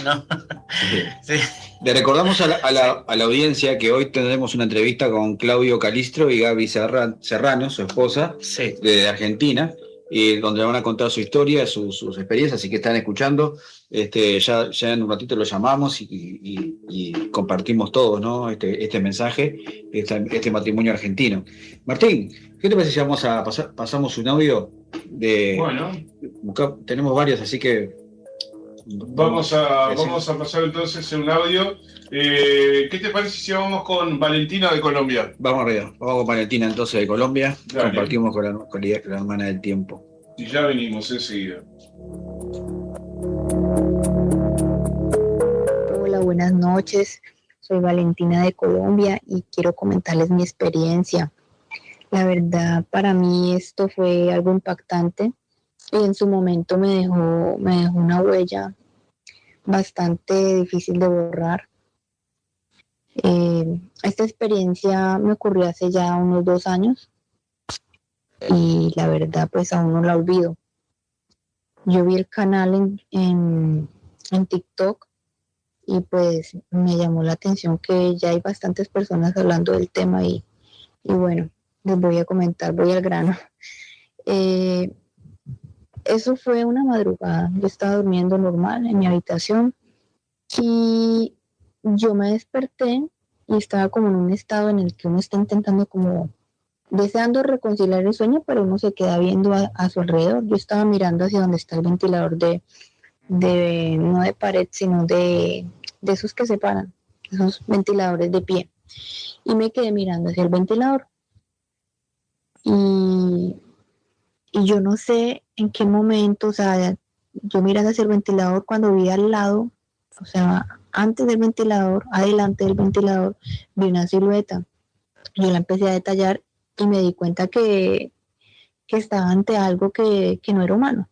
¿no? Sí. Sí. Le recordamos a la audiencia que hoy tendremos una entrevista con Claudio Calistro y Gaby Serrano, su esposa, Sí. de Argentina, y donde van a contar su historia, sus experiencias, así que están escuchando. Ya en un ratito lo llamamos y compartimos todos, ¿no? Este mensaje, este matrimonio argentino. Martín, ¿qué te parece si vamos a pasamos un audio de... Bueno, Tenemos varios, así que... vamos a pasar entonces un audio. ¿Qué te parece si vamos con Valentina de Colombia? Vamos arriba, vamos con Valentina entonces de Colombia, Dale. compartimos con la hermana del tiempo. Y ya venimos enseguida. Hola, buenas noches. Soy Valentina de Colombia y quiero comentarles mi experiencia. La verdad, para mí esto fue algo impactante y en su momento me dejó una huella bastante difícil de borrar. Esta experiencia me ocurrió hace ya unos 2 años y la verdad pues aún no la olvido. Yo vi el canal en TikTok y pues me llamó la atención que ya hay bastantes personas hablando del tema y bueno, les voy a comentar, voy al grano. Eso fue una madrugada, yo estaba durmiendo normal en mi habitación y yo me desperté y estaba como en un estado en el que uno está intentando como deseando reconciliar el sueño, pero uno se queda viendo a su alrededor. Yo estaba mirando hacia donde está el ventilador no de pared, sino de esos que separan, esos ventiladores de pie. Y me quedé mirando hacia el ventilador. Y yo no sé en qué momento, o sea, yo mirando hacia el ventilador cuando vi al lado, o sea, antes del ventilador, adelante del ventilador, vi una silueta. Yo la empecé a detallar y me di cuenta que estaba ante algo que no era humano.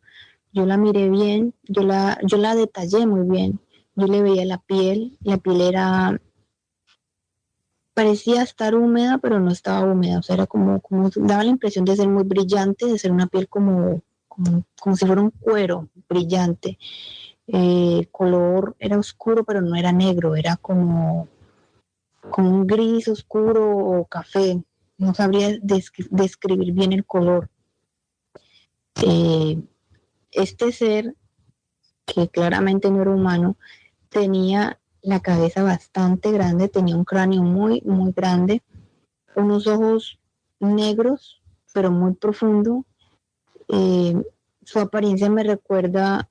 Yo la miré bien, yo la detallé muy bien. Yo le veía la piel parecía estar húmeda, pero no estaba húmeda, o sea, era como daba la impresión de ser muy brillante, de ser una piel como si fuera un cuero brillante. El color era oscuro, pero no era negro, era como un gris oscuro o café. No sabría describir bien el color. Este ser, que claramente no era humano, tenía la cabeza bastante grande, tenía un cráneo muy, muy grande, unos ojos negros, pero muy profundo. Su apariencia me recuerda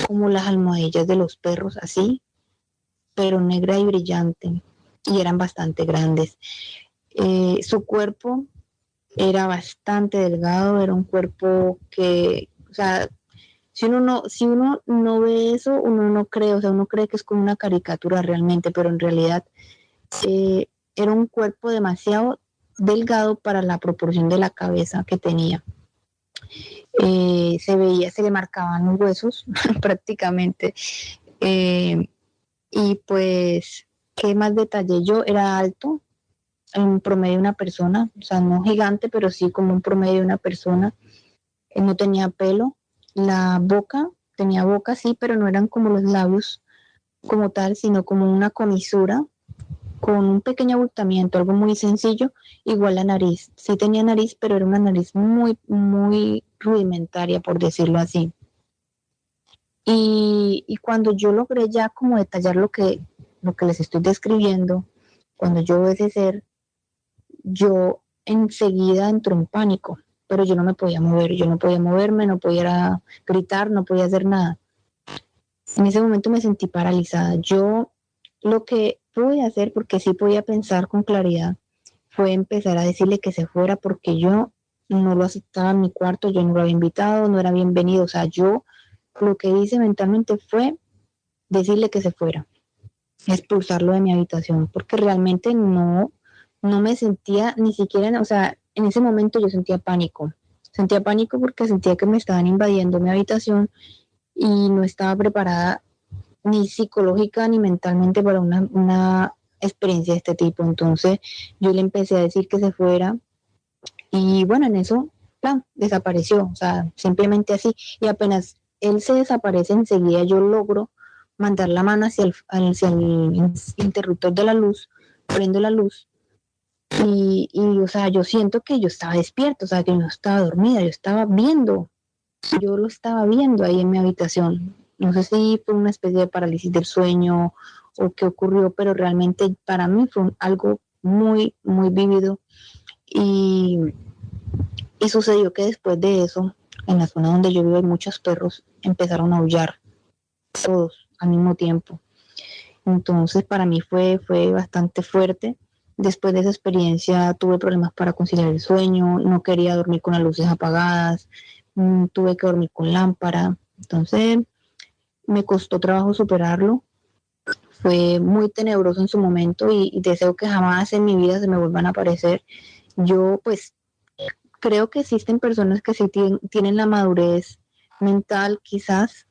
como las almohadillas de los perros, así, pero negra y brillante, y eran bastante grandes. Su cuerpo era bastante delgado, era un cuerpo que, o sea, si uno no ve eso, uno no cree, o sea, uno cree que es como una caricatura realmente, pero en realidad era un cuerpo demasiado delgado para la proporción de la cabeza que tenía. Se le marcaban los huesos prácticamente. Y pues, ¿qué más detalle? Yo era alto, en promedio de una persona, o sea, no gigante, pero sí como un promedio de una persona. No tenía pelo, tenía boca sí, pero no eran como los labios como tal, sino como una comisura con un pequeño abultamiento, algo muy sencillo. Igual la nariz, sí tenía nariz, pero era una nariz muy, muy rudimentaria, por decirlo así. Y cuando yo logré ya como detallar lo que les estoy describiendo, cuando yo veo ese ser, yo enseguida entré en pánico, pero yo no me podía mover, yo no podía moverme, no podía gritar, no podía hacer nada. En ese momento me sentí paralizada. Yo lo que pude hacer, porque sí podía pensar con claridad, fue empezar a decirle que se fuera porque yo no lo aceptaba en mi cuarto, yo no lo había invitado, no era bienvenido. O sea, yo lo que hice mentalmente fue decirle que se fuera, expulsarlo de mi habitación, porque realmente no me sentía ni siquiera, o sea, en ese momento yo sentía pánico porque sentía que me estaban invadiendo mi habitación y no estaba preparada ni psicológica ni mentalmente para una experiencia de este tipo. Entonces yo le empecé a decir que se fuera y bueno, en eso, plan, desapareció, o sea, simplemente así. Y apenas él se desaparece, enseguida yo logro mandar la mano hacia el interruptor de la luz, prendo la luz o sea, yo siento que yo estaba despierta, o sea, que yo no estaba dormida, yo lo estaba viendo ahí en mi habitación. No sé si fue una especie de parálisis del sueño o qué ocurrió, pero realmente para mí fue algo muy, muy vívido. Y sucedió que después de eso, en la zona donde yo vivo hay muchos perros, empezaron a aullar, todos al mismo tiempo. Entonces para mí fue bastante fuerte. Después de esa experiencia tuve problemas para conciliar el sueño, no quería dormir con las luces apagadas, tuve que dormir con lámpara. Entonces me costó trabajo superarlo. Fue muy tenebroso en su momento y deseo que jamás en mi vida se me vuelvan a aparecer. Yo pues creo que existen personas que sí tienen la madurez mental, quizás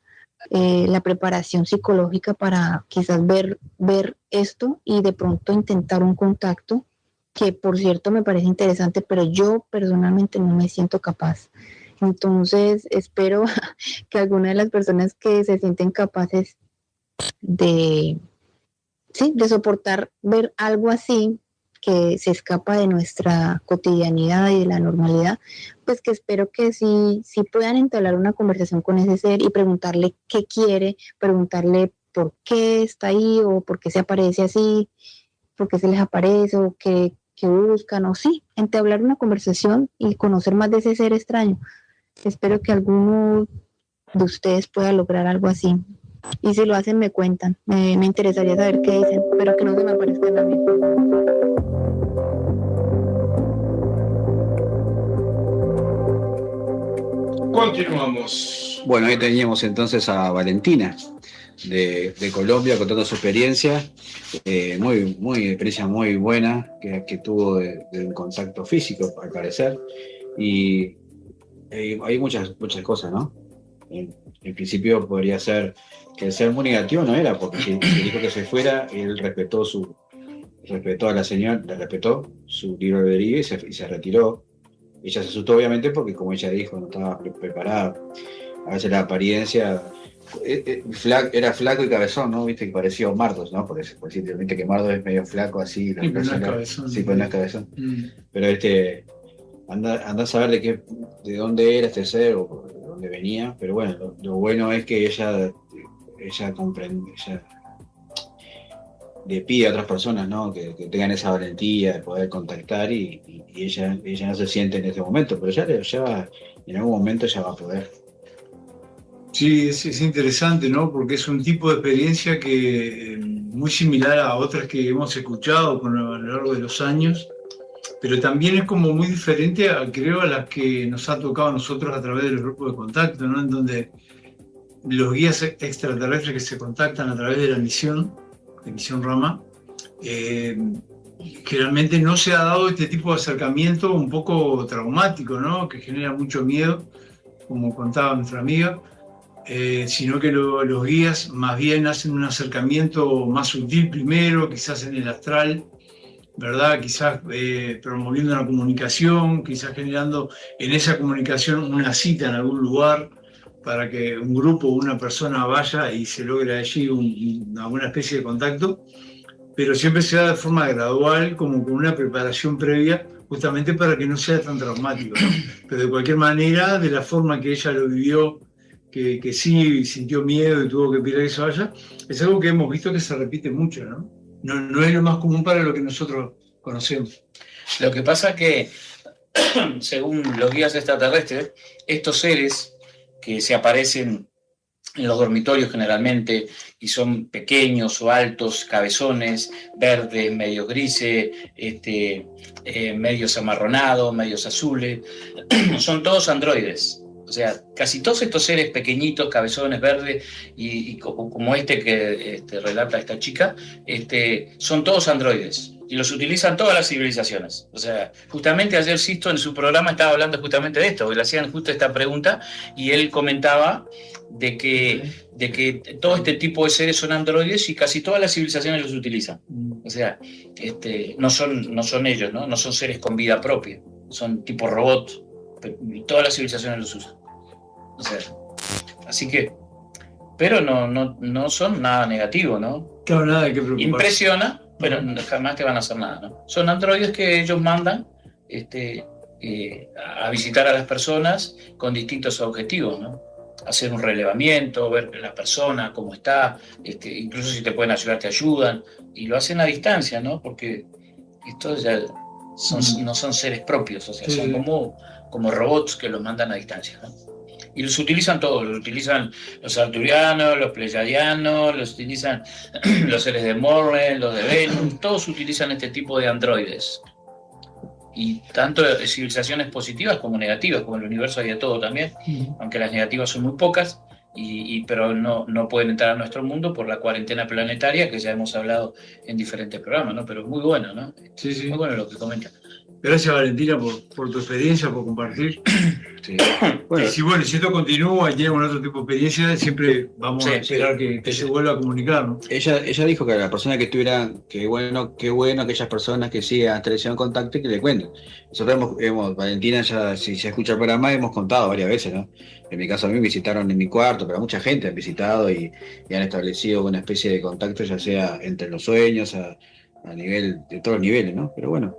la preparación psicológica para quizás ver esto y de pronto intentar un contacto, que por cierto me parece interesante, pero yo personalmente no me siento capaz. Entonces espero que alguna de las personas que se sienten capaces de soportar ver algo así que se escapa de nuestra cotidianidad y de la normalidad, pues que espero que sí puedan entablar una conversación con ese ser y preguntarle qué quiere, preguntarle por qué está ahí o por qué se aparece así, por qué se les aparece o qué buscan, o sí, entablar una conversación y conocer más de ese ser extraño. Espero que alguno de ustedes pueda lograr algo así. Y si lo hacen, me cuentan. Me interesaría saber qué dicen, pero que no se me aparezcan a mí. Continuamos. Bueno, ahí teníamos entonces a Valentina de Colombia contando su experiencia, experiencia muy buena que tuvo de un contacto físico, al parecer. Y hay muchas cosas, ¿no? En principio podría ser que el ser muy negativo no era, porque si dijo que se fuera, él respetó a la señora, le respetó su libre albedrío y se retiró. Ella se asustó obviamente porque, como ella dijo, no estaba preparada. A veces la apariencia era flaco y cabezón, ¿no? Viste que parecía Mardos, ¿no? Por decirte, viste que Mardos es medio flaco así. Sí, pero no es cabezón. Sí, pero no es cabezón. Pero anda a saber de dónde era este ser o de dónde venía, pero bueno, lo bueno es que ella comprende, ella le pide a otras personas, ¿no? que tengan esa valentía de poder contactar y ella no se siente en este momento, pero ya en algún momento ya va a poder. Sí, es interesante, ¿no? Porque es un tipo de experiencia que muy similar a otras que hemos escuchado a lo largo de los años, pero también es como muy diferente, creo, a las que nos ha tocado a nosotros a través de los grupos de contacto, ¿no? En donde los guías extraterrestres que se contactan a través de la misión Rama, generalmente no se ha dado este tipo de acercamiento un poco traumático, ¿no? Que genera mucho miedo, como contaba nuestra amiga, sino que los guías más bien hacen un acercamiento más sutil primero, quizás en el astral, ¿verdad? Quizás promoviendo una comunicación, quizás generando en esa comunicación una cita en algún lugar para que un grupo o una persona vaya y se logre allí una especie de contacto, pero siempre se da de forma gradual, como con una preparación previa, justamente para que no sea tan traumático, ¿no? Pero de cualquier manera, de la forma que ella lo vivió, que sí sintió miedo y tuvo que pedir que se vaya, es algo que hemos visto que se repite mucho, ¿no? No es lo más común para lo que nosotros conocemos. Lo que pasa que, según los guías extraterrestres, estos seres que se aparecen en los dormitorios generalmente y son pequeños o altos, cabezones, verdes, medios grises, medios amarronados, medios azules, son todos androides. O sea, casi todos estos seres pequeñitos, cabezones, verdes, y como que relata esta chica, son todos androides. Y los utilizan todas las civilizaciones. O sea, justamente ayer Sisto en su programa estaba hablando justamente de esto, le hacían justo esta pregunta, y él comentaba de que todo este tipo de seres son androides y casi todas las civilizaciones los utilizan. O sea, no son ellos, ¿no? No son seres con vida propia, son tipo robot, y todas las civilizaciones los usan. O sea, así que pero no son nada negativo, ¿no? Claro, nada de qué preocuparse. Impresiona, pero jamás te van a hacer nada, ¿no? Son androides que ellos mandan a visitar a las personas con distintos objetivos, ¿no? Hacer un relevamiento, ver la persona, cómo está, incluso si te pueden ayudar, te ayudan, y lo hacen a distancia, ¿no? Porque estos ya no son seres propios, o sea, son como robots que los mandan a distancia, ¿no? Y los utilizan todos, los utilizan los arturianos, los pleyadianos, los utilizan los seres de Morley, los de Venus, todos utilizan este tipo de androides. Y tanto civilizaciones positivas como negativas, como en el universo hay de todo también, aunque las negativas son muy pocas, pero no pueden entrar a nuestro mundo por la cuarentena planetaria, que ya hemos hablado en diferentes programas, ¿no? Pero es muy bueno, ¿no? Sí. Muy bueno lo que comenta. Gracias, Valentina, por tu experiencia, por compartir. Sí. Bueno, si esto continúa y tenemos otro tipo de experiencia, siempre vamos a esperar que se vuelva a comunicar, ¿no? Ella dijo que a la persona que estuviera, qué bueno aquellas personas que sigan Televisión Contacto y que le cuenten. Nosotros Valentina, ya si se escucha el programa, hemos contado varias veces, ¿no? En mi caso a mí me visitaron en mi cuarto, pero mucha gente han visitado y han establecido una especie de contacto, ya sea entre los sueños, a nivel de todos los niveles, ¿no? Pero bueno.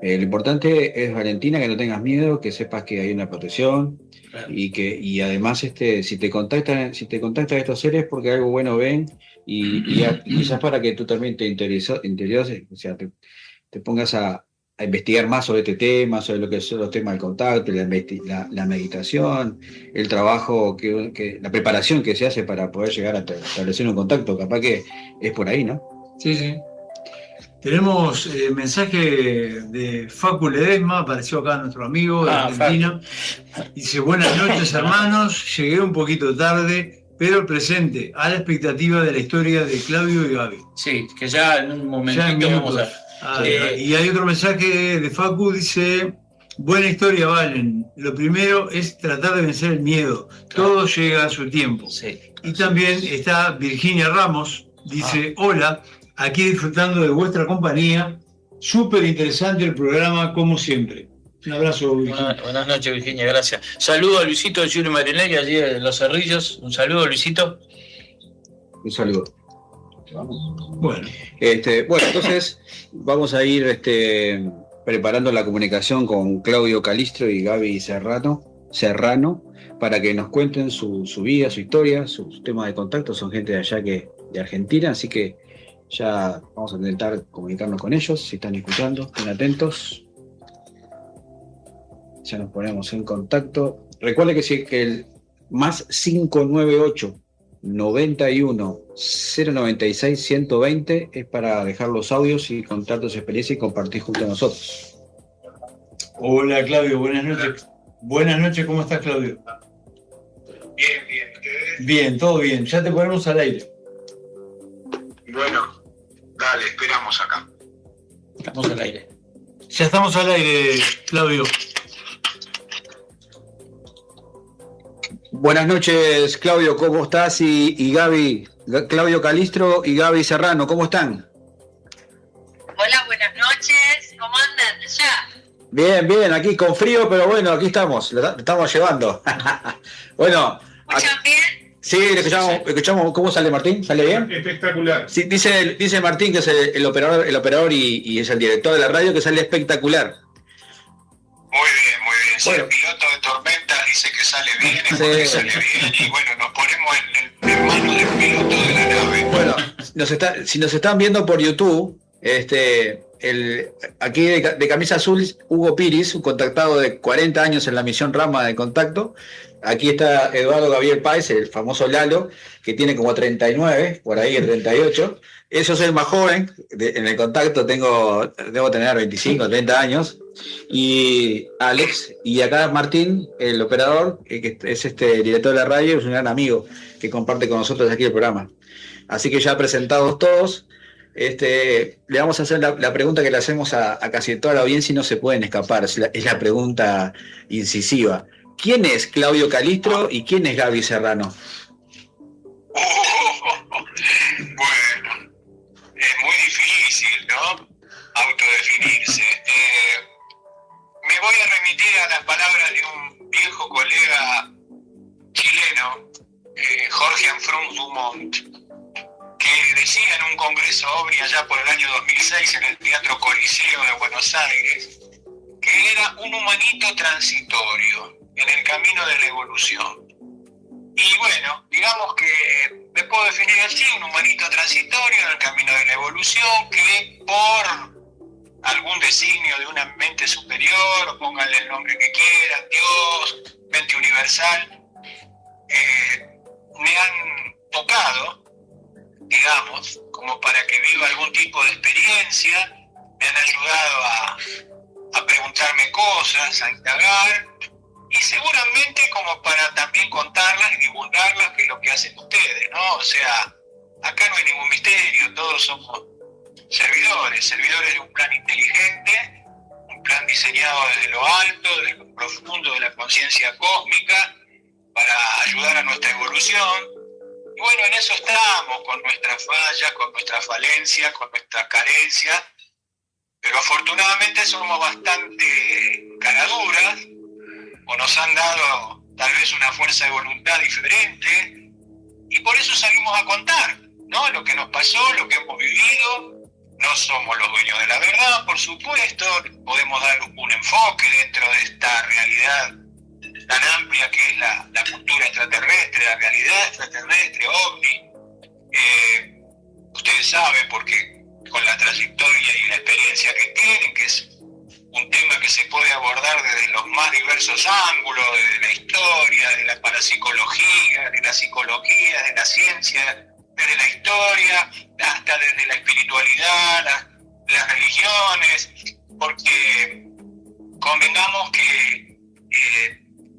Lo importante es, Valentina, que no tengas miedo, que sepas que hay una protección, claro. y además si te contactan estos seres porque algo bueno ven y quizás para que tú también te interiorices, o sea, te pongas a investigar más sobre este tema, sobre lo que son los temas del contacto, la meditación, el trabajo, la preparación que se hace para poder llegar a establecer un contacto, capaz que es por ahí, ¿no? Sí. Tenemos mensaje de Facu Ledesma, apareció acá nuestro amigo de Argentina. Dice: buenas noches, hermanos, llegué un poquito tarde, pero presente, a la expectativa de la historia de Claudio y Gaby. Sí, que ya en un momentito vamos a... Y hay otro mensaje de Facu, dice: buena historia, Valen. Lo primero es tratar de vencer el miedo. Todo llega a su tiempo. Sí. Y también está Virginia Ramos, dice: hola, aquí disfrutando de vuestra compañía. Súper interesante el programa, como siempre. Un abrazo, Virginia. Buenas noches, Virginia, gracias. Saludo a Luisito de Julio Marinelli, allí de Los Cerrillos. Un saludo, Luisito. Un saludo. Bueno. Entonces vamos a ir preparando la comunicación con Claudio Calistro y Gaby Serrano para que nos cuenten su vida, su historia, sus temas de contacto. Son gente de allá de Argentina, así que ya vamos a intentar comunicarnos con ellos. Si están escuchando, estén atentos. Ya nos ponemos en contacto. Recuerde que el más 598 91 096 120 es para dejar los audios y contar tus experiencias y compartir junto a nosotros. Hola, Claudio, buenas noches. Buenas noches, ¿cómo estás, Claudio? Bien. Bien, todo bien. Ya te ponemos al aire. Bueno, dale, esperamos acá. Estamos al aire. Ya estamos al aire, Claudio. Buenas noches, Claudio, ¿cómo estás? Y Gaby, Claudio Calistro y Gaby Serrano, ¿cómo están? Hola, buenas noches, ¿cómo andan allá? Bien, aquí con frío, pero bueno, aquí estamos, lo estamos llevando. Bueno. ¿Escuchan bien? Sí, escuchamos. ¿Cómo sale, Martín? ¿Sale bien? Espectacular. Sí, dice Martín, que es el operador y es el director de la radio, que sale espectacular. Muy bien. Si bueno. El piloto de tormenta dice que sale bien, es porque sale bien. Y bueno, nos ponemos en manos del piloto de la nave. Bueno, si nos están viendo por YouTube, aquí de camisa azul, Hugo Piris, un contactado de 40 años en la misión Rama de Contacto. Aquí está Eduardo Gabriel Páez, el famoso Lalo, que tiene como 39, por ahí 38. Yo soy el más joven en el Contacto, debo tener 25, 30 años. Y Alex, y acá Martín, el operador, que es director de la radio, es un gran amigo que comparte con nosotros aquí el programa. Así que ya presentados todos, le vamos a hacer la pregunta que le hacemos a casi toda la audiencia y no se pueden escapar, es la pregunta incisiva. ¿Quién es Claudio Calistro y quién es Gaby Serrano? Bueno, es muy difícil, ¿no? Autodefinirse. Me voy a remitir a las palabras de un viejo colega chileno, Jorge Anfrun decía en un congreso OVNI allá por el año 2006 en el Teatro Coliseo de Buenos Aires, que él era un humanito transitorio en el camino de la evolución. Y bueno, digamos que me puedo definir así, un humanito transitorio en el camino de la evolución, que por algún designio de una mente superior, o pónganle el nombre que quieran, Dios, mente universal, me han tocado, digamos, como para que viva algún tipo de experiencia, me han ayudado a preguntarme cosas, a indagar, y seguramente como para también contarlas y divulgarlas, que es lo que hacen ustedes, ¿no? O sea, acá no hay ningún misterio, todos somos servidores de un plan inteligente, un plan diseñado desde lo alto, desde lo profundo de la conciencia cósmica, para ayudar a nuestra evolución. Y bueno, en eso estamos, con nuestras fallas, con nuestras falencias, con nuestras carencias, pero afortunadamente somos bastante caraduras, o nos han dado tal vez una fuerza de voluntad diferente, y por eso salimos a contar, ¿no? Lo que nos pasó, lo que hemos vivido. No somos los dueños de la verdad, por supuesto, podemos dar un enfoque dentro de esta realidad tan amplia que es la cultura extraterrestre, la realidad extraterrestre, OVNI. Ustedes saben, porque con la trayectoria y la experiencia que tienen, que es un tema que se puede abordar desde los más diversos ángulos, desde la historia, de la parapsicología, de la psicología, de la ciencia, desde la historia, hasta desde la espiritualidad, las religiones, porque convengamos que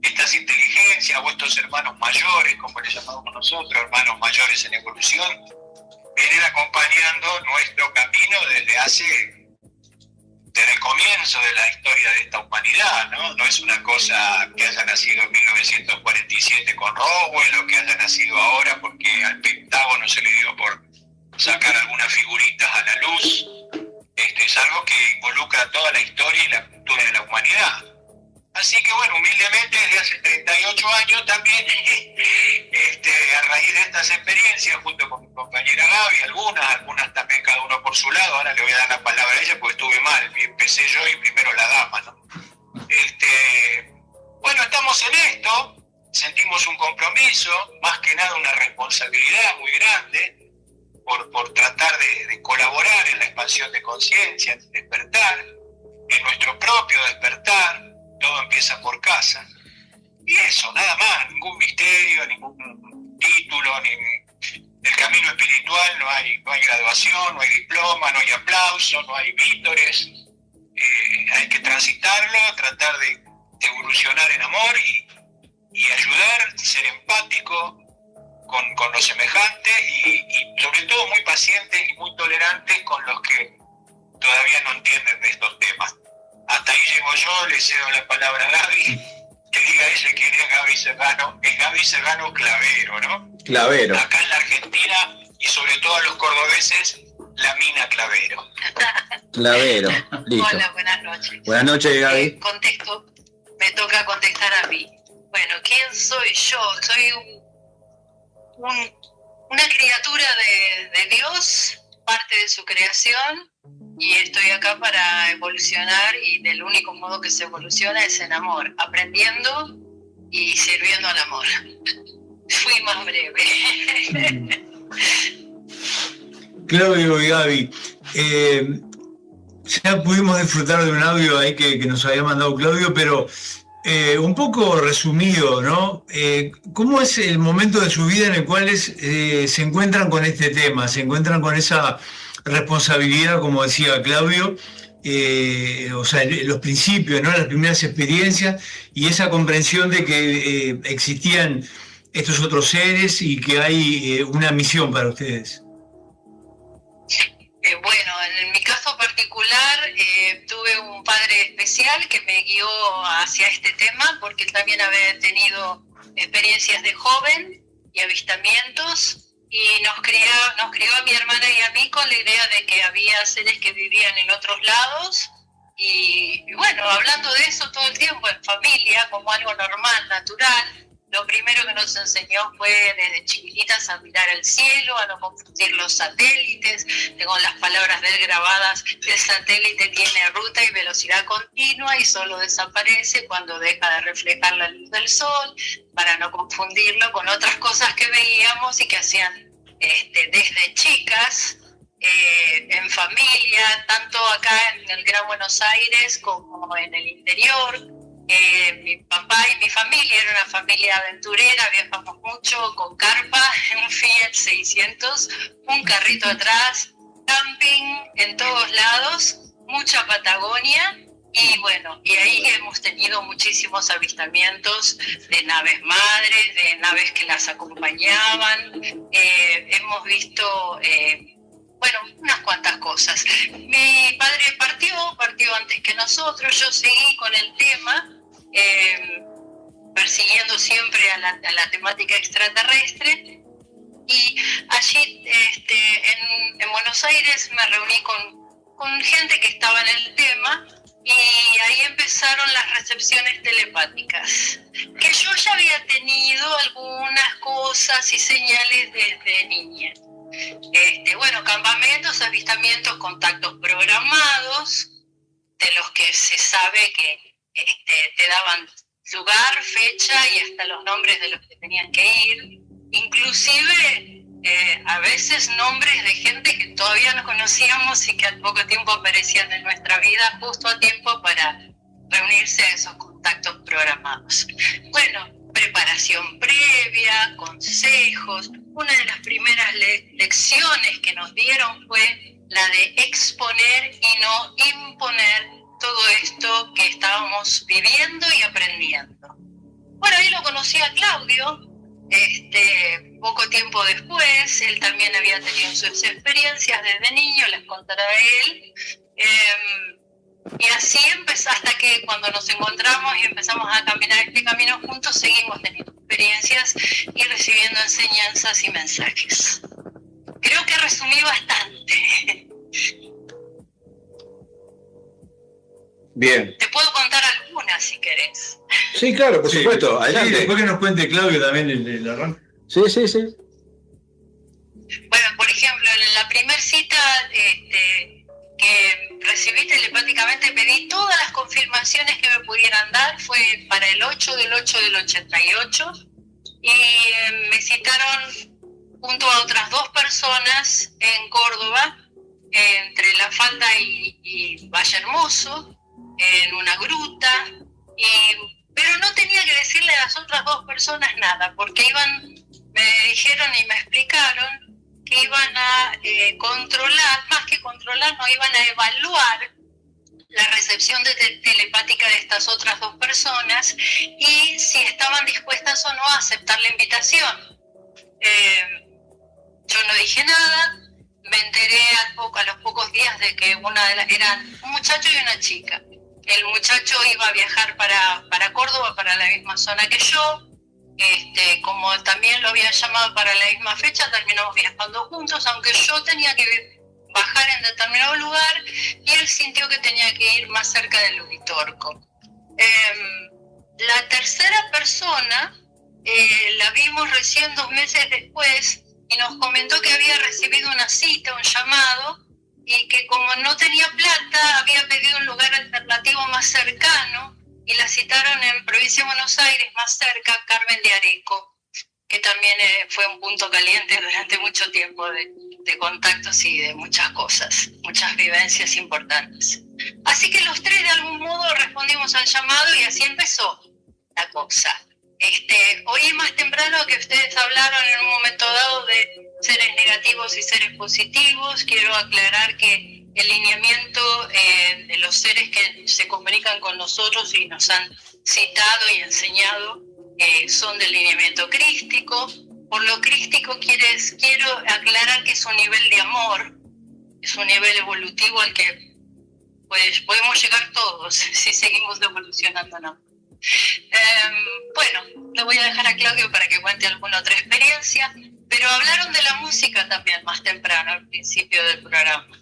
estas inteligencias o estos hermanos mayores, como les llamamos nosotros, hermanos mayores en evolución, vienen acompañando nuestro camino desde el comienzo de la historia de esta humanidad, ¿no? No es una cosa que haya nacido en 1947 con Roswell, o que haya nacido ahora porque al Pentágono se le dio por sacar algunas figuritas a la luz. Es algo que involucra toda la historia y la cultura de la humanidad. Así que bueno, humildemente desde hace 38 años también, a raíz de estas experiencias, junto con mi compañera Gaby, algunas también cada uno por su lado, ahora le voy a dar la palabra a ella porque estuve mal, empecé yo y primero la dama, ¿no? Bueno, estamos en esto, sentimos un compromiso, más que nada una responsabilidad muy grande, por tratar de colaborar en la expansión de conciencia, en el despertar, en nuestro propio despertar. Todo empieza por casa. Y eso, nada más, ningún misterio, ningún título, el camino espiritual, no hay graduación, no hay diploma, no hay aplauso, no hay vítores. Hay que transitarlo, tratar de evolucionar en amor y ayudar, ser empático con los semejantes y sobre todo muy pacientes y muy tolerantes con los que todavía no entienden de estos temas. Hasta ahí llego yo, le cedo la palabra a Gaby, que diga ella quién es Gaby Serrano. Es Gaby Serrano Clavero, ¿no? Clavero. Acá en la Argentina y sobre todo a los cordobeses, la mina Clavero. Clavero, listo. Hola, buenas noches. Buenas noches, Gaby. Contesto, me toca contestar a mí. Bueno, ¿quién soy yo? Soy una criatura de Dios, parte de su creación, y estoy acá para evolucionar, y del único modo que se evoluciona es en amor, aprendiendo y sirviendo al amor. Fui más breve. Claudio y Gaby, ya pudimos disfrutar de un audio ahí que nos había mandado Claudio, pero un poco resumido, ¿no? ¿Cómo es el momento de su vida en el cual se encuentran con este tema, se encuentran con esa responsabilidad, como decía Claudio, o sea, los principios, ¿no? Las primeras experiencias y esa comprensión de que existían estos otros seres y que hay una misión para ustedes? Bueno, en mi caso particular tuve un padre especial que me guió hacia este tema, porque él también había tenido experiencias de joven y avistamientos, y nos crió a mi hermana y a mí con la idea de que había seres que vivían en otros lados, y bueno, hablando de eso todo el tiempo en familia como algo normal, natural. lo primero que nos enseñó fue desde chiquititas a mirar el cielo, a no confundir los satélites. Tengo las palabras de él grabadas: el satélite tiene ruta y velocidad continua y solo desaparece cuando deja de reflejar la luz del sol, para no confundirlo con otras cosas que veíamos y que hacían desde chicas, en familia, tanto acá en el Gran Buenos Aires como en el interior. Mi papá y mi familia era una familia aventurera, viajamos mucho con carpa, un Fiat 600, un carrito atrás, camping en todos lados, mucha Patagonia. Y bueno, y ahí hemos tenido muchísimos avistamientos de naves madres, de naves que las acompañaban. Hemos visto, unas cuantas cosas. Mi padre partió antes que nosotros. Yo seguí con el tema, persiguiendo siempre a la temática extraterrestre. Y allí, en Buenos Aires, me reuní con gente que estaba en el tema. Y ahí empezaron las recepciones telepáticas, que yo ya había tenido algunas cosas y señales desde niña. Campamentos, avistamientos, contactos programados, de los que se sabe que te daban lugar, fecha y hasta los nombres de los que tenían que ir. Inclusive a veces nombres de gente que todavía no conocíamos y que al poco tiempo aparecían en nuestra vida justo a tiempo para reunirse a esos contactos programados. Bueno, preparación previa, consejos. Una de las primeras lecciones que nos dieron fue la de exponer y no imponer todo esto que estábamos viviendo y aprendiendo. Bueno, ahí lo conocí a Claudio. Poco tiempo después, él también había tenido sus experiencias desde niño, las contará él. Y así empezó, hasta que cuando nos encontramos y empezamos a caminar este camino juntos, seguimos teniendo experiencias y recibiendo enseñanzas y mensajes. Creo que resumí bastante. Bien. Te puedo contar algunas si querés. Sí, claro, por supuesto. Sí, Adelante. después que nos cuente Claudio también el arranque. Sí. Bueno, por ejemplo, en la primera cita que recibí telepáticamente, pedí todas las confirmaciones que me pudieran dar. Fue para el 8 del 8 del 88 y me citaron junto a otras 2 personas en Córdoba, entre La Falda y Valle Hermoso, en una gruta, pero no tenía que decirle a las otras 2 personas nada, porque me dijeron y me explicaron que iban a controlar, más que controlar, no iban a evaluar la recepción telepática de estas otras 2 personas y si estaban dispuestas o no a aceptar la invitación. Yo no dije nada, me enteré a los pocos días de que eran un muchacho y una chica. El muchacho iba a viajar para Córdoba, para la misma zona que yo. Como también lo había llamado para la misma fecha, terminamos viajando juntos, aunque yo tenía que bajar en determinado lugar y él sintió que tenía que ir más cerca del Uritorco. La tercera persona la vimos recién 2 meses después y nos comentó que había recibido una cita, un llamado, y que como no tenía plata, había pedido un lugar alternativo más cercano y la citaron en Provincia de Buenos Aires, más cerca, Carmen de Areco, que también fue un punto caliente durante mucho tiempo de contactos y de muchas cosas, muchas vivencias importantes. Así que los 3 de algún modo respondimos al llamado y así empezó la cosa. Oí más temprano que ustedes hablaron en un momento dado de seres negativos y seres positivos. Quiero aclarar que el lineamiento de los seres que se comunican con nosotros y nos han citado y enseñado son del lineamiento crístico. Por lo crístico quiero aclarar que es un nivel de amor, es un nivel evolutivo al que pues, podemos llegar todos si seguimos evolucionando, ¿no? Le voy a dejar a Claudio para que cuente alguna otra experiencia, pero hablaron de la música también más temprano, al principio del programa.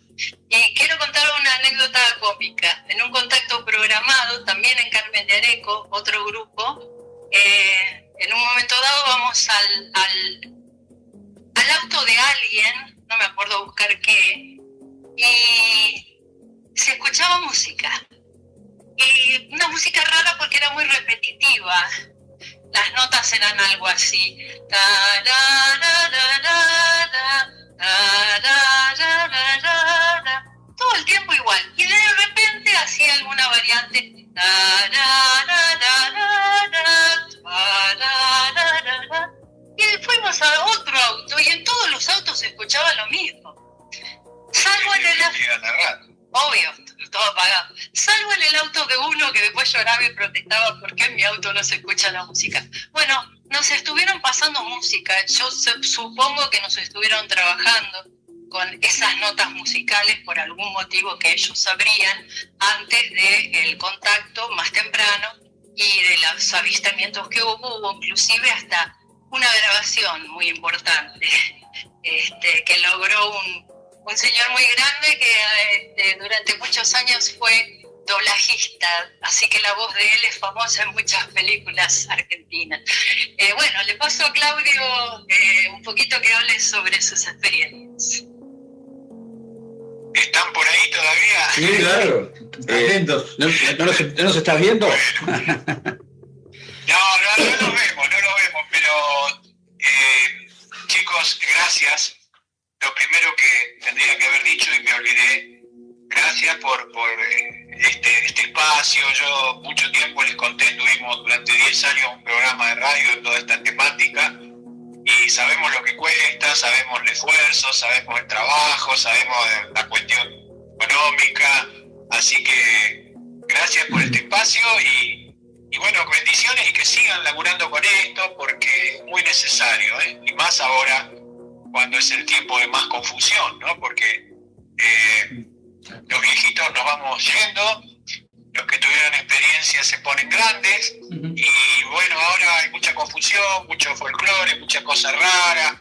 Y quiero contar una anécdota cómica. En un contacto programado, también en Carmen de Areco, otro grupo, en un momento dado vamos al auto de alguien, no me acuerdo buscar qué, y se escuchaba música. Y una música rara porque era muy repetitiva. Las notas eran algo así. Todo el tiempo igual. Y de repente hacía alguna variante. Y fuimos a otro auto y en todos los autos se escuchaba lo mismo. Salvo en el... Obvio, todo apagado. Salvo en el auto de uno que después lloraba y protestaba porque en mi auto no se escucha la música. Bueno, nos estuvieron pasando música. Yo supongo que nos estuvieron trabajando con esas notas musicales por algún motivo que ellos sabrían antes del contacto más temprano y de los avistamientos que hubo inclusive hasta una grabación muy importante que logró un señor muy grande que durante muchos años fue doblajista, así que la voz de él es famosa en muchas películas argentinas. Bueno, le paso a Claudio un poquito que hable sobre sus experiencias. ¿Están por ahí todavía? Sí, claro. Atentos. ¿No nos estás viendo? No lo vemos, pero chicos, gracias. Lo primero que tendría que haber dicho y me olvidé, gracias por este espacio. Yo mucho tiempo les conté, tuvimos durante 10 años un programa de radio de toda esta temática y sabemos lo que cuesta, sabemos el esfuerzo, sabemos el trabajo, sabemos la cuestión económica, así que gracias por este espacio y bueno, bendiciones y que sigan laburando con esto porque es muy necesario, y más ahora cuando es el tiempo de más confusión, ¿no? Porque los viejitos nos vamos yendo, los que tuvieron experiencia se ponen grandes, y bueno, ahora hay mucha confusión, mucho folclore, muchas cosas raras,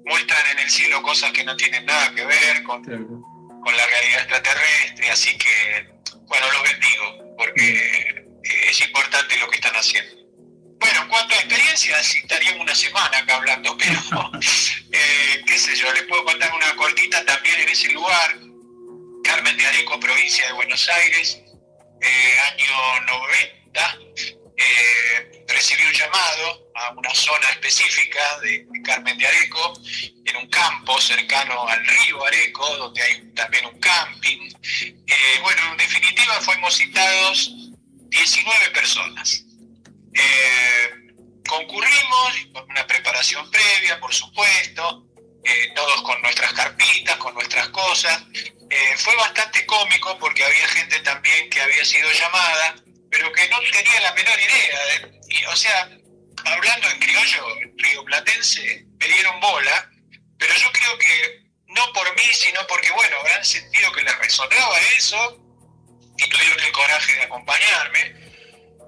muestran en el cielo cosas que no tienen nada que ver con la realidad extraterrestre, así que, bueno, los bendigo, porque es importante lo que están haciendo. Bueno, en cuanto a experiencias, estaríamos una semana acá hablando, pero qué sé yo, les puedo contar una cortita también en ese lugar. Carmen de Areco, provincia de Buenos Aires, año 90, recibí un llamado a una zona específica de Carmen de Areco, en un campo cercano al río Areco, donde hay también un camping. Bueno, en definitiva fuimos citados 19 personas. Concurrimos con una preparación previa, por supuesto, todos con nuestras carpitas, con nuestras cosas. Fue bastante cómico porque había gente también que había sido llamada, pero que no tenía la menor idea. O sea, hablando en criollo rioplatense, me dieron bola, pero yo creo que no por mí, sino porque, bueno, habrán sentido que les resonaba eso y tuvieron el coraje de acompañarme.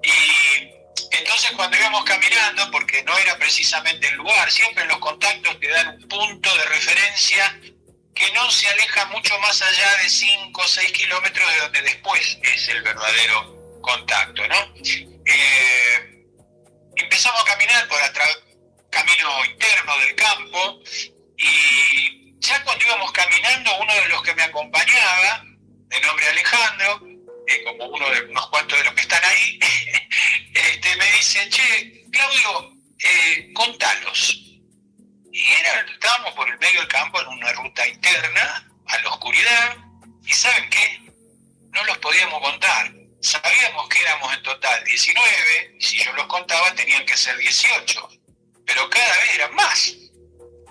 Y entonces cuando íbamos caminando, porque no era precisamente el lugar, siempre los contactos te dan un punto de referencia que no se aleja mucho más allá de 5 o 6 kilómetros de donde después es el verdadero contacto, ¿no? Empezamos a caminar por camino interno del campo y ya cuando íbamos caminando, uno de los que me acompañaba, de nombre Alejandro, como uno de unos cuantos de los que están ahí, me dice, che, Claudio, contalos. Y estábamos por el medio del campo en una ruta interna, a la oscuridad, y ¿saben qué? No los podíamos contar. Sabíamos que éramos en total 19, y si yo los contaba tenían que ser 18, pero cada vez eran más.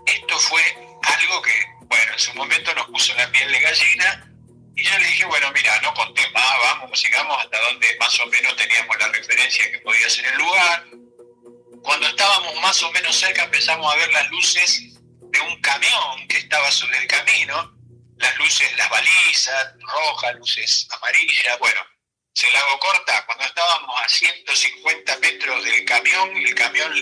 Esto fue algo que, bueno, en su momento nos puso la piel de gallina, y yo le dije, bueno, mira, no conté más, vamos, sigamos hasta donde más o menos teníamos la referencia que podía ser el lugar. Cuando estábamos más o menos cerca empezamos a ver las luces de un camión que estaba sobre el camino, las luces, las balizas rojas, luces amarillas, bueno, se la hago corta, cuando estábamos a 150 metros del camión, y el camión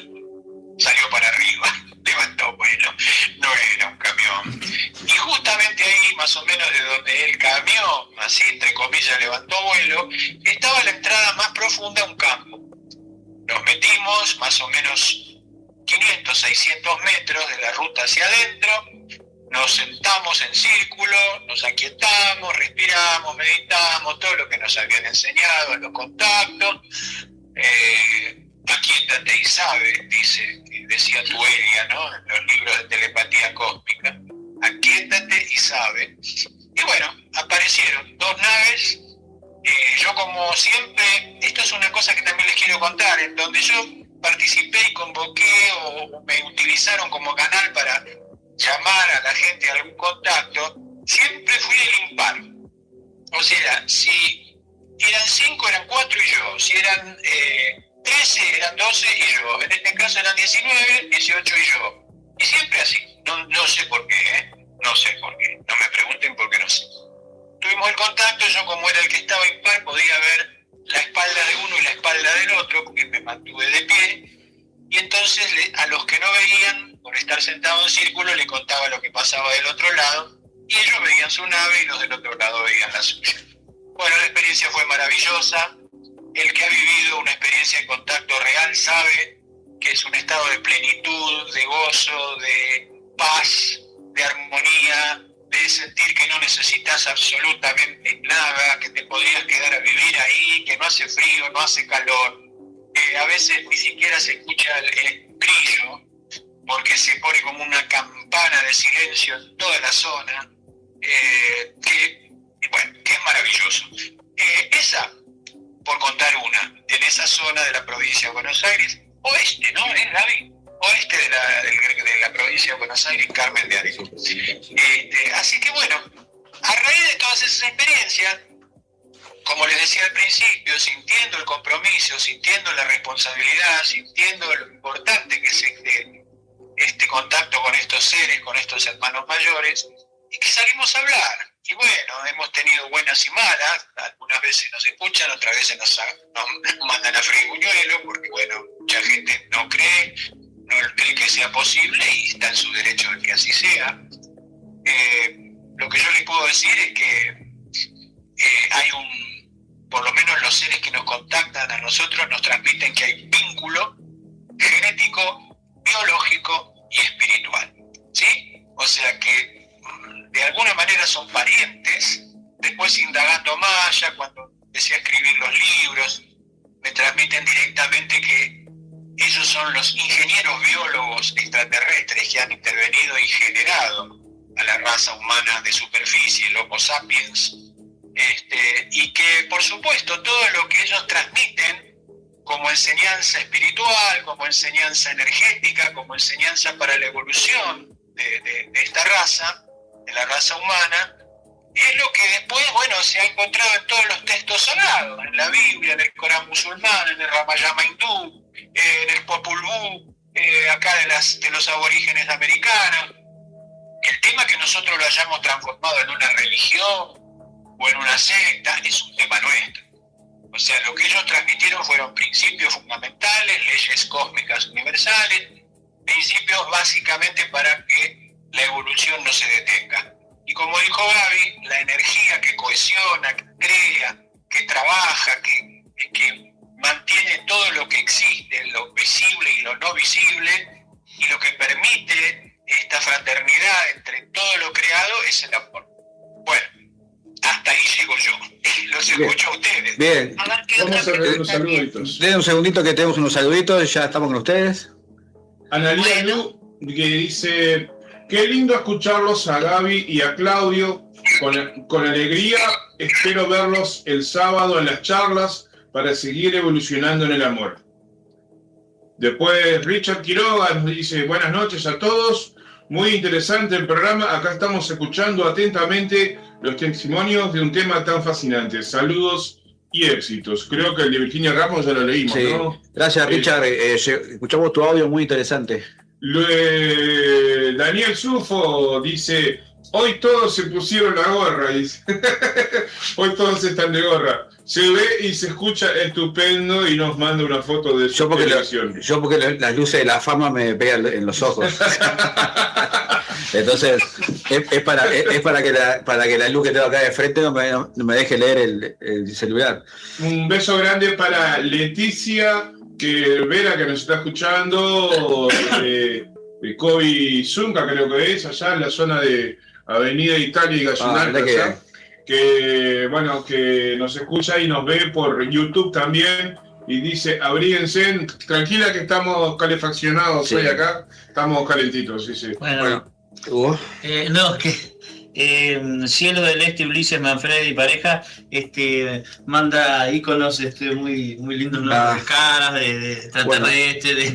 salió para arriba, levantó vuelo, no era un camión. Y justamente ahí, más o menos de donde el camión, así entre comillas, levantó vuelo, estaba la entrada más profunda a un campo. Nos metimos más o menos 500, 600 metros de la ruta hacia adentro, nos sentamos en círculo, nos aquietamos, respiramos, meditamos, todo lo que nos habían enseñado en los contactos. Aquíétate y sabe, decía Tuelia, ¿no? En los libros de telepatía cósmica. Aquíétate y sabe. Y bueno, aparecieron 2 naves. Yo, como siempre, esto es una cosa que también les quiero contar, en donde yo participé y convoqué o me utilizaron como canal para llamar a la gente a algún contacto, siempre fui el impar. O sea, si eran 5, eran 4 y yo. Si eran 13, eran 12 y yo. En este caso eran 19, 18 y yo. Y siempre así. No sé por qué, No sé por qué. No me pregunten por qué, no sé. Tuvimos el contacto, yo como era el que estaba impar podía ver la espalda de uno y la espalda del otro, porque me mantuve de pie. Y entonces a los que no veían, por estar sentado en círculo, le contaba lo que pasaba del otro lado. Y ellos veían su nave y los del otro lado veían la suya. Bueno, la experiencia fue maravillosa. El que ha vivido una experiencia de contacto real sabe que es un estado de plenitud, de gozo, de paz, de armonía, de sentir que no necesitas absolutamente nada, que te podrías quedar a vivir ahí, que no hace frío, no hace calor, que a veces ni siquiera se escucha el grillo, porque se pone como una campana de silencio en toda la zona, que es maravilloso. Esa, por contar una, en esa zona de la provincia de Buenos Aires, oeste, ¿no? ¿Es, Gaby? Oeste de la provincia de Buenos Aires, Carmen de Areco. Así que bueno, a raíz de todas esas experiencias, como les decía al principio, sintiendo el compromiso, sintiendo la responsabilidad, sintiendo lo importante que es este contacto con estos seres, con estos hermanos mayores, y que salimos a hablar. Y bueno, hemos tenido buenas y malas, algunas veces nos escuchan, otras veces nos mandan a freír buñuelo, porque bueno, mucha gente no cree que sea posible y está en su derecho de que así sea. Lo que yo les puedo decir es que hay por lo menos los seres que nos contactan a nosotros nos transmiten que hay vínculo genético, biológico y espiritual, ¿sí? O sea que de alguna manera son parientes. Después, indagando más, ya cuando empecé a escribir los libros, me transmiten directamente que ellos son los ingenieros biólogos extraterrestres que han intervenido y generado a la raza humana de superficie, el Homo sapiens, y que por supuesto todo lo que ellos transmiten como enseñanza espiritual, como enseñanza energética, como enseñanza para la evolución de esta raza, de la raza humana, es lo que después, bueno, se ha encontrado en todos los textos sagrados, en la Biblia, en el Corán musulmán, en el Ramayana hindú, en el Popol Vuh, acá de los aborígenes americanos. El tema que nosotros lo hayamos transformado en una religión o en una secta es un tema nuestro. O sea, lo que ellos transmitieron fueron principios fundamentales, leyes cósmicas universales, principios básicamente para que la evolución no se detenga. Y como dijo Gaby, la energía que cohesiona, que crea, que trabaja, que mantiene todo lo que existe, lo visible y lo no visible, y lo que permite esta fraternidad entre todo lo creado es el amor. Bueno, hasta ahí llego yo. Los escucho a ustedes. Bien. A ver qué Vamos a otra ver unos pregunta tiene. saluditos. Den un segundito que tenemos unos saluditos, ya estamos con ustedes. Analía Lu, que dice: qué lindo escucharlos a Gaby y a Claudio, con alegría. Espero verlos el sábado en las charlas para seguir evolucionando en el amor. Después Richard Quiroga nos dice: buenas noches a todos, muy interesante el programa, acá estamos escuchando atentamente los testimonios de un tema tan fascinante. Saludos y éxitos. Creo que el de Virginia Ramos ya lo leímos, Sí. ¿no? Gracias, Richard. Escuchamos tu audio, muy interesante. Daniel Sufo dice: hoy todos se pusieron la gorra, dice. Hoy todos están de gorra. Se ve y se escucha estupendo y nos manda una foto de su televisión. Yo porque las luces de la fama me pegan en los ojos. Entonces, es para que la luz que tengo acá de frente no me deje leer el celular. Un beso grande para Leticia que Vera, que nos está escuchando, de Kobe Zunca, creo que es, allá en la zona de Avenida Italia y Gallinal, que nos escucha y nos ve por YouTube también, y dice, abríguense, tranquila que estamos calefaccionados hoy acá, estamos calentitos, sí. Bueno. No, que Cielo del Este, Ulises Manfredi y pareja, manda íconos muy lindos, ¿no? De caras, de extraterrestres,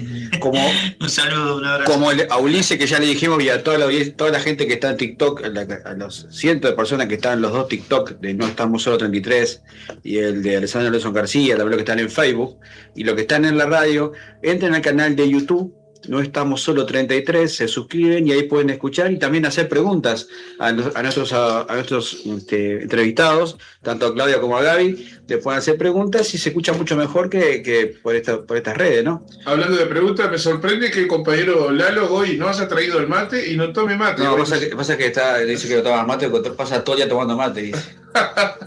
un saludo, un abrazo. Como a Ulises, que ya le dijimos, y a toda la gente que está en TikTok, a los cientos de personas que están en los dos TikTok, de No Estamos Solo 33, y el de Alessandro Nelson García, también los que están en Facebook, y los que están en la radio, entren al canal de YouTube, No Estamos Solo 33, se suscriben y ahí pueden escuchar y también hacer preguntas a nuestros entrevistados, tanto a Claudia como a Gaby, le pueden hacer preguntas y se escucha mucho mejor que por estas redes, ¿no? Hablando de preguntas, me sorprende que el compañero Lalo hoy no haya traído el mate y no tome mate. No, pasa que dice que no toma mate, pasa todo el día tomando mate, dice.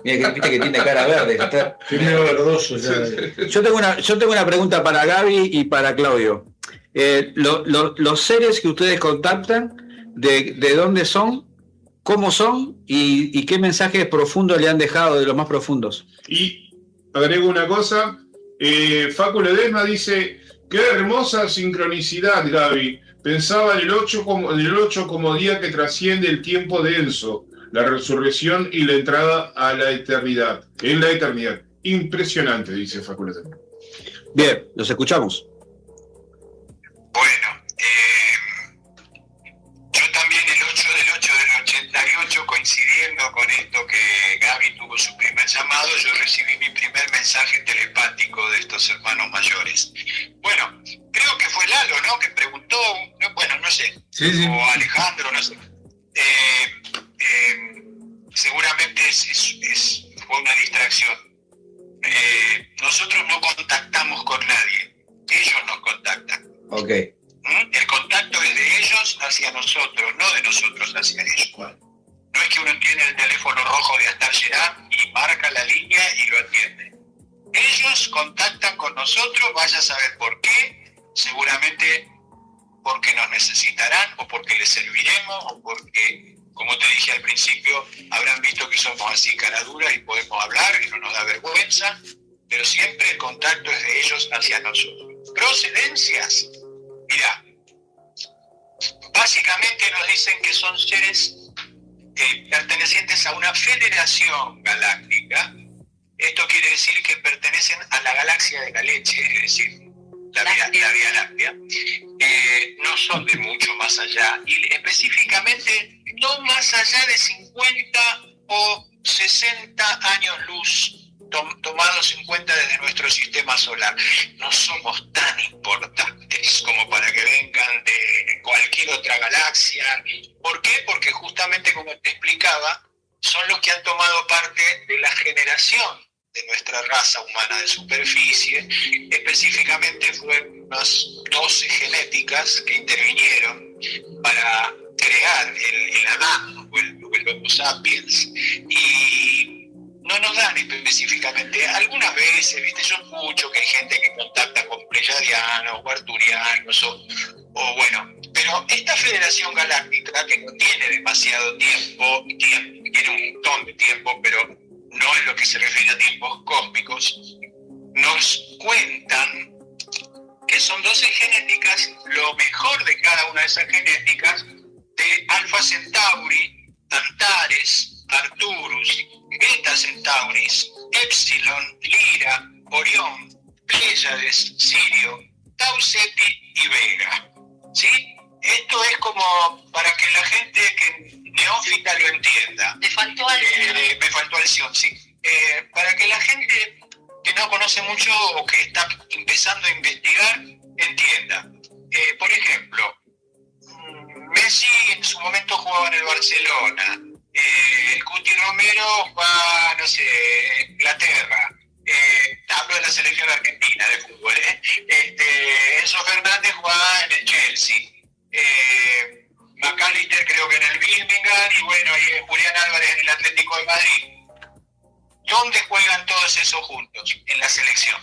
Mira, viste que tiene cara verde. Primero verdoso. Yo tengo una pregunta para Gaby y para Claudio. Los seres que ustedes contactan, de dónde son, cómo son y qué mensajes profundos le han dejado, de los más profundos. Y agrego una cosa, Facu Ledesma dice, qué hermosa sincronicidad, Gaby. Pensaba en el 8 como día que trasciende el tiempo denso, la resurrección y la entrada a la eternidad. En la eternidad. Impresionante, dice Facu Ledesma. Bien, los escuchamos. Bueno, yo también el 8 del 88, coincidiendo con esto que Gaby tuvo su primer llamado, yo recibí mi primer mensaje telepático de estos hermanos mayores. Bueno, creo que fue Lalo, ¿no? Que preguntó, bueno, no sé, sí. O Alejandro, no sé. Seguramente fue una distracción. Nosotros no contactamos con nadie, ellos nos contactan. Ok. El contacto es de ellos hacia nosotros, no de nosotros hacia ellos. No es que uno tiene el teléfono rojo de Astargerán y marca la línea y lo atiende. Ellos contactan con nosotros, vaya a saber por qué, seguramente porque nos necesitarán o porque les serviremos o porque, como te dije al principio, habrán visto que somos así caraduras y podemos hablar y no nos da vergüenza, pero siempre el contacto es de ellos hacia nosotros. Procedencias. Mirá, básicamente nos dicen que son seres pertenecientes a una federación galáctica. Esto quiere decir que pertenecen a la galaxia de la leche, es decir, la Vía Láctea. No son de mucho más allá, y específicamente no más allá de 50 o 60 años luz, tomados en cuenta desde nuestro sistema solar. No somos tan importantes como para que vengan de cualquier otra galaxia. ¿Por qué? Porque justamente, como te explicaba, son los que han tomado parte de la generación de nuestra raza humana de superficie. Específicamente fueron unas 12 genéticas que intervinieron para crear el Adán o el Homo sapiens, y no nos dan específicamente. Algunas veces, viste, yo escucho que hay gente que contacta con pleyadianos o arturianos o bueno, pero esta Federación Galáctica, que no tiene demasiado tiempo, tiene un montón de tiempo, pero no en lo que se refiere a tiempos cósmicos, nos cuentan que son 12 genéticas, lo mejor de cada una de esas genéticas, de Alpha Centauri, Antares, Arcturus, Beta Centauris, Epsilon, Lira, Orión, Pléyades, Sirio, Tau Ceti y Vega. ¿Sí? Esto es como para que la gente que neófita lo entienda. Te faltó Alción. Me faltó Alción, sí. Para que la gente que no conoce mucho o que está empezando a investigar entienda. Por ejemplo, Messi en su momento jugaba en el Barcelona. Cuti Romero va, no sé, Inglaterra. Hablo de la selección argentina de fútbol. Enzo Fernández jugaba en el Chelsea. McAllister creo que en el Birmingham, y bueno, y Julián Álvarez en el Atlético de Madrid. ¿Dónde juegan todos esos juntos? En la selección.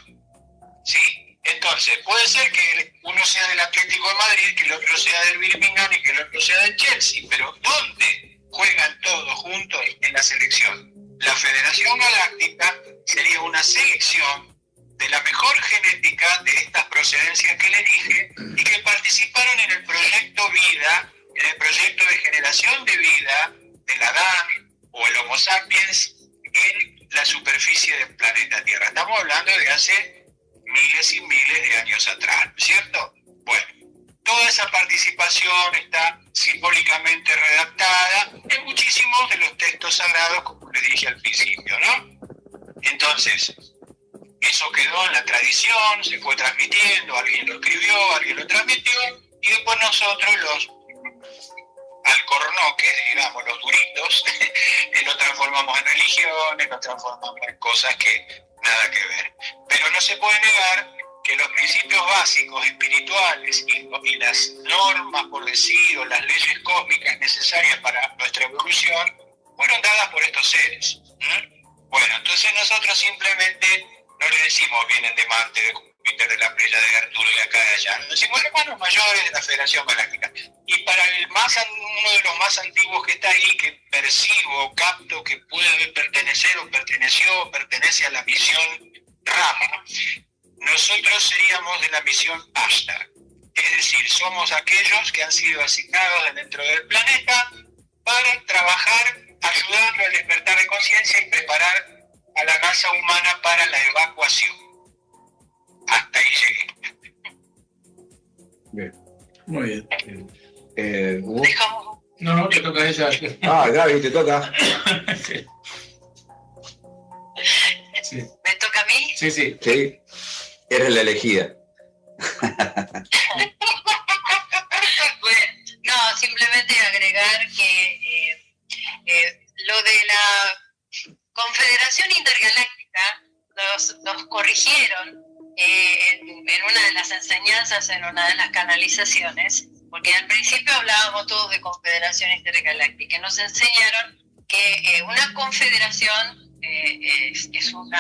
¿Sí? Entonces, puede ser que uno sea del Atlético de Madrid, que el otro sea del Birmingham y que el otro sea del Chelsea, pero ¿dónde juegan todos juntos en la selección? La Federación Galáctica sería una selección de la mejor genética de estas procedencias que le dije y que participaron en el proyecto Vida, en el proyecto de generación de vida del Adán o el Homo sapiens en la superficie del planeta Tierra. Estamos hablando de hace miles y miles de años atrás, ¿no es cierto? Bueno, toda esa participación está simbólicamente redactada en muchísimos de los textos sagrados, como les dije al principio, ¿no? Entonces, eso quedó en la tradición, se fue transmitiendo, alguien lo escribió, alguien lo transmitió, y después nosotros los alcornoques, digamos, los duritos, lo transformamos en religiones, lo transformamos en cosas que nada que ver. Pero no se puede negar que los principios básicos espirituales y las normas, por decir, o las leyes cósmicas necesarias para nuestra evolución fueron dadas por estos seres. Bueno, entonces nosotros simplemente no le decimos vienen de Marte, de Júpiter, de la playa de Arturo y de acá de allá. Nos decimos hermanos mayores de la Federación Galáctica. Y para uno de los más antiguos que está ahí, que percibo, capto que puede pertenecer o perteneció o pertenece a la misión Rama, nosotros seríamos de la misión Ashtar. Es decir, somos aquellos que han sido asignados dentro del planeta para trabajar, ayudando al despertar de conciencia y preparar a la masa humana para la evacuación. Hasta ahí llegué. Bien. Muy bien. ¿Hugo? Dejamos. No, te toca a ella. Ah, Gaby, te toca. Sí. Sí, ¿Me toca a mí? sí, sí. Sí, eres la elegida. Bueno, no, simplemente agregar que lo de la Confederación Intergaláctica nos corrigieron en una de las enseñanzas, en una de las canalizaciones, porque al principio hablábamos todos de Confederación Intergaláctica, y nos enseñaron que una confederación es un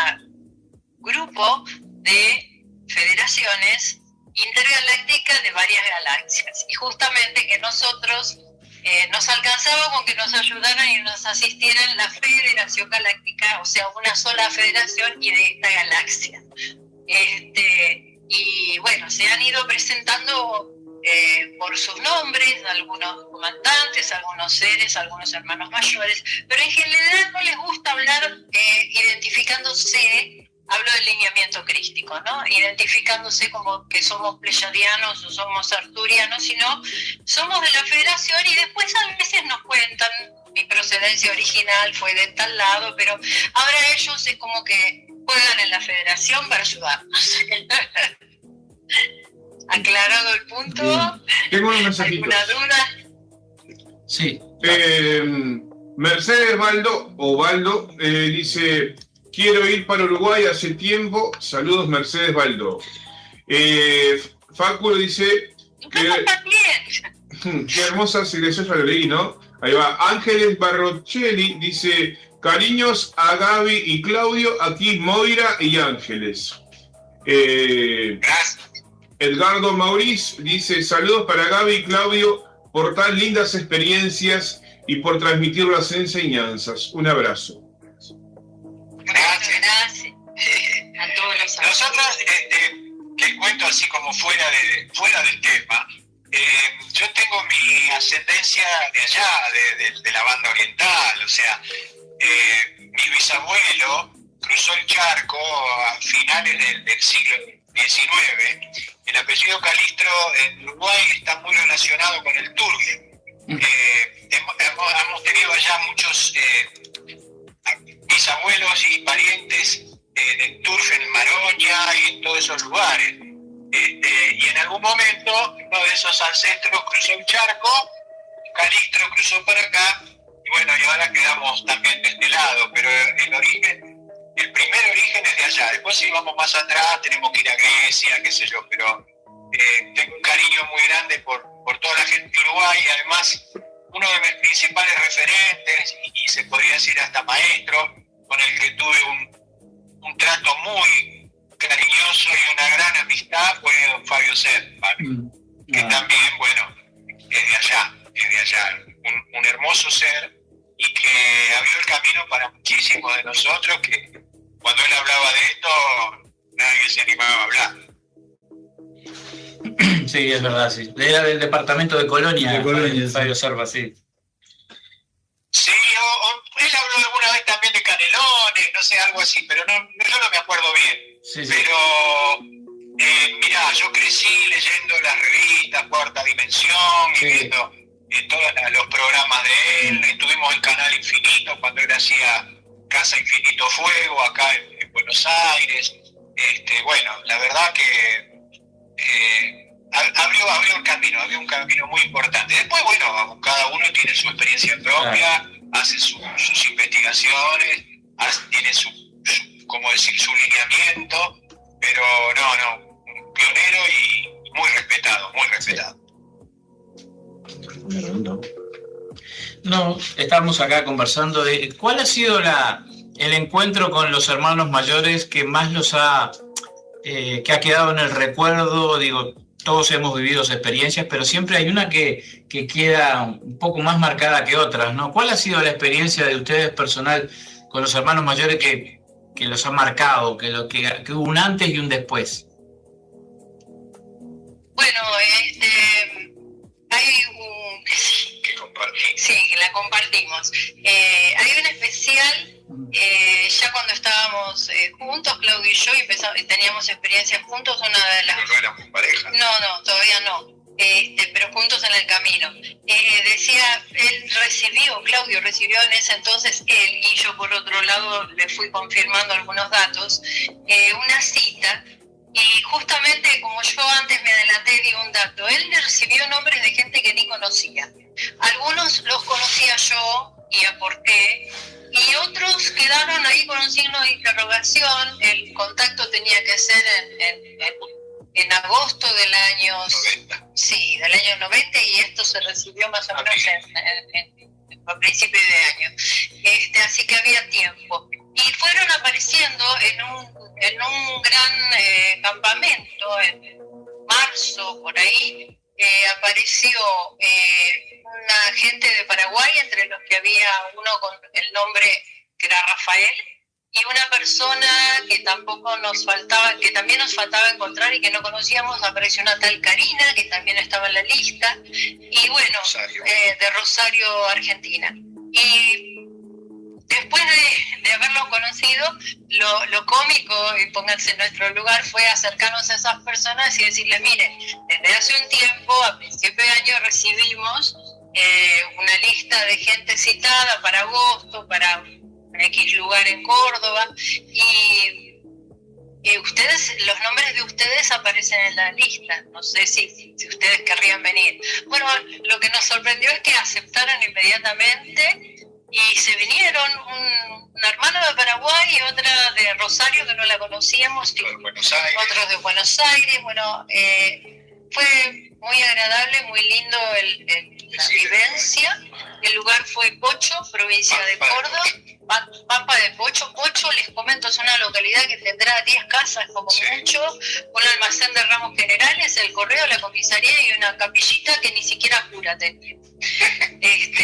grupo de federaciones intergalácticas de varias galaxias, y justamente que nosotros nos alcanzaba con que nos ayudaran y nos asistieran la Federación Galáctica, o sea, una sola federación y de esta galaxia. Y bueno, se han ido presentando por sus nombres, algunos comandantes, algunos seres, algunos hermanos mayores, pero en general no les gusta hablar identificándose. Hablo del lineamiento crístico, ¿no? Identificándose como que somos pleyadianos o somos arturianos, sino somos de la federación, y después a veces nos cuentan, mi procedencia original fue de tal lado, pero ahora ellos es como que juegan en la federación para ayudarnos. Aclarado el punto. Bien. Tengo unos mensajitos. ¿Alguna duda? Sí. Mercedes Baldo dice: quiero ir para Uruguay hace tiempo. Saludos, Mercedes Baldo. Facu dice Nosotros también. qué hermosa selección, ya lo leí, ¿no? Ahí va. Ángeles Barrochelli dice: cariños a Gaby y Claudio, aquí Moira y Ángeles. Gracias. Edgardo Mauriz dice: saludos para Gaby y Claudio por tan lindas experiencias y por transmitir las enseñanzas. Un abrazo. Gracias. Gracias. A todos los Nosotros, les cuento así como fuera del tema, yo tengo mi ascendencia de allá, de la banda oriental, o sea, mi bisabuelo cruzó el charco a finales del siglo XIX. El apellido Calistro en Uruguay está muy relacionado con el turf. Hemos tenido allá muchos bisabuelos y parientes del turf en Maroña y en todos esos lugares. Y en algún momento uno de esos ancestros cruzó un charco, Calistro cruzó para acá, y bueno, y ahora quedamos también de este lado, pero el primer origen es de allá. Después, si vamos más atrás, tenemos que ir a Grecia, qué sé yo, pero tengo un cariño muy grande por toda la gente de Uruguay, y además uno de mis principales referentes, y se podría decir hasta maestro, con el que tuve un trato muy cariñoso y una gran amistad fue don Fabio Ser, que también, bueno, es de allá, un hermoso ser y que abrió el camino para muchísimos de nosotros que cuando él hablaba de esto nadie se animaba a hablar. Sí, es verdad, sí. Era del departamento de Colonia, Fabio Serva, sí. Sí, él habló alguna vez también de Canelones, no sé, algo así, pero yo no me acuerdo bien. Sí. Pero, mirá, yo crecí leyendo las revistas Cuarta Dimensión, y viendo todos los programas de él. Estuvimos en Canal Infinito cuando él hacía Casa Infinito Fuego, acá en Buenos Aires. Bueno, la verdad que abrió el camino, abrió un camino muy importante. Después, bueno, cada uno tiene su experiencia propia, hace sus investigaciones, tiene su lineamiento, pero un pionero y muy respetado, muy respetado. No, estamos acá conversando de cuál ha sido el encuentro con los hermanos mayores que más los que ha quedado en el recuerdo. Digo, todos hemos vivido esas experiencias, pero siempre hay una que queda un poco más marcada que otras, ¿no? ¿Cuál ha sido la experiencia de ustedes personal con los hermanos mayores que los ha marcado, que hubo un antes y un después? Bueno, hay un... Que compartimos. Sí, la compartimos. Hay un especial, ya cuando estábamos juntos, Claudio y yo, y teníamos experiencias juntos, una de las... ¿No éramos pareja? No, todavía no. Pero juntos en el camino. Decía, Claudio recibió en ese entonces, él y yo por otro lado le fui confirmando algunos datos, una cita, y justamente como yo antes me adelanté di un dato, él recibió nombres de gente que ni conocía. Algunos los conocía yo y aporté, y otros quedaron ahí con un signo de interrogación. El contacto tenía que ser en agosto del año 90. Sí, del año 90, y esto se recibió más o menos a principios de año. Así que había tiempo. Y fueron apareciendo en un gran campamento, en marzo, por ahí, apareció una gente de Paraguay, entre los que había uno con el nombre que era Rafael, y una persona que también nos faltaba encontrar y que no conocíamos. Apareció una tal Karina, que también estaba en la lista, y bueno, de Rosario, Argentina. Y después de haberlo conocido, lo cómico, y pónganse en nuestro lugar, fue acercarnos a esas personas y decirles, miren, desde hace un tiempo, a principio de año, recibimos una lista de gente citada para agosto, para X lugar en Córdoba, y los nombres de ustedes aparecen en la lista. No sé si ustedes querrían venir. Bueno, lo que nos sorprendió es que aceptaron inmediatamente y se vinieron, una hermana de Paraguay y otra de Rosario que no la conocíamos, otros de Buenos Aires. Bueno, fue muy agradable, muy lindo la vivencia. El lugar fue Pocho, provincia de Córdoba. Pampa de Pocho. Pocho, les comento, es una localidad que tendrá 10 casas como mucho, un almacén de ramos generales, el correo, la comisaría y una capillita que ni siquiera cura tenía.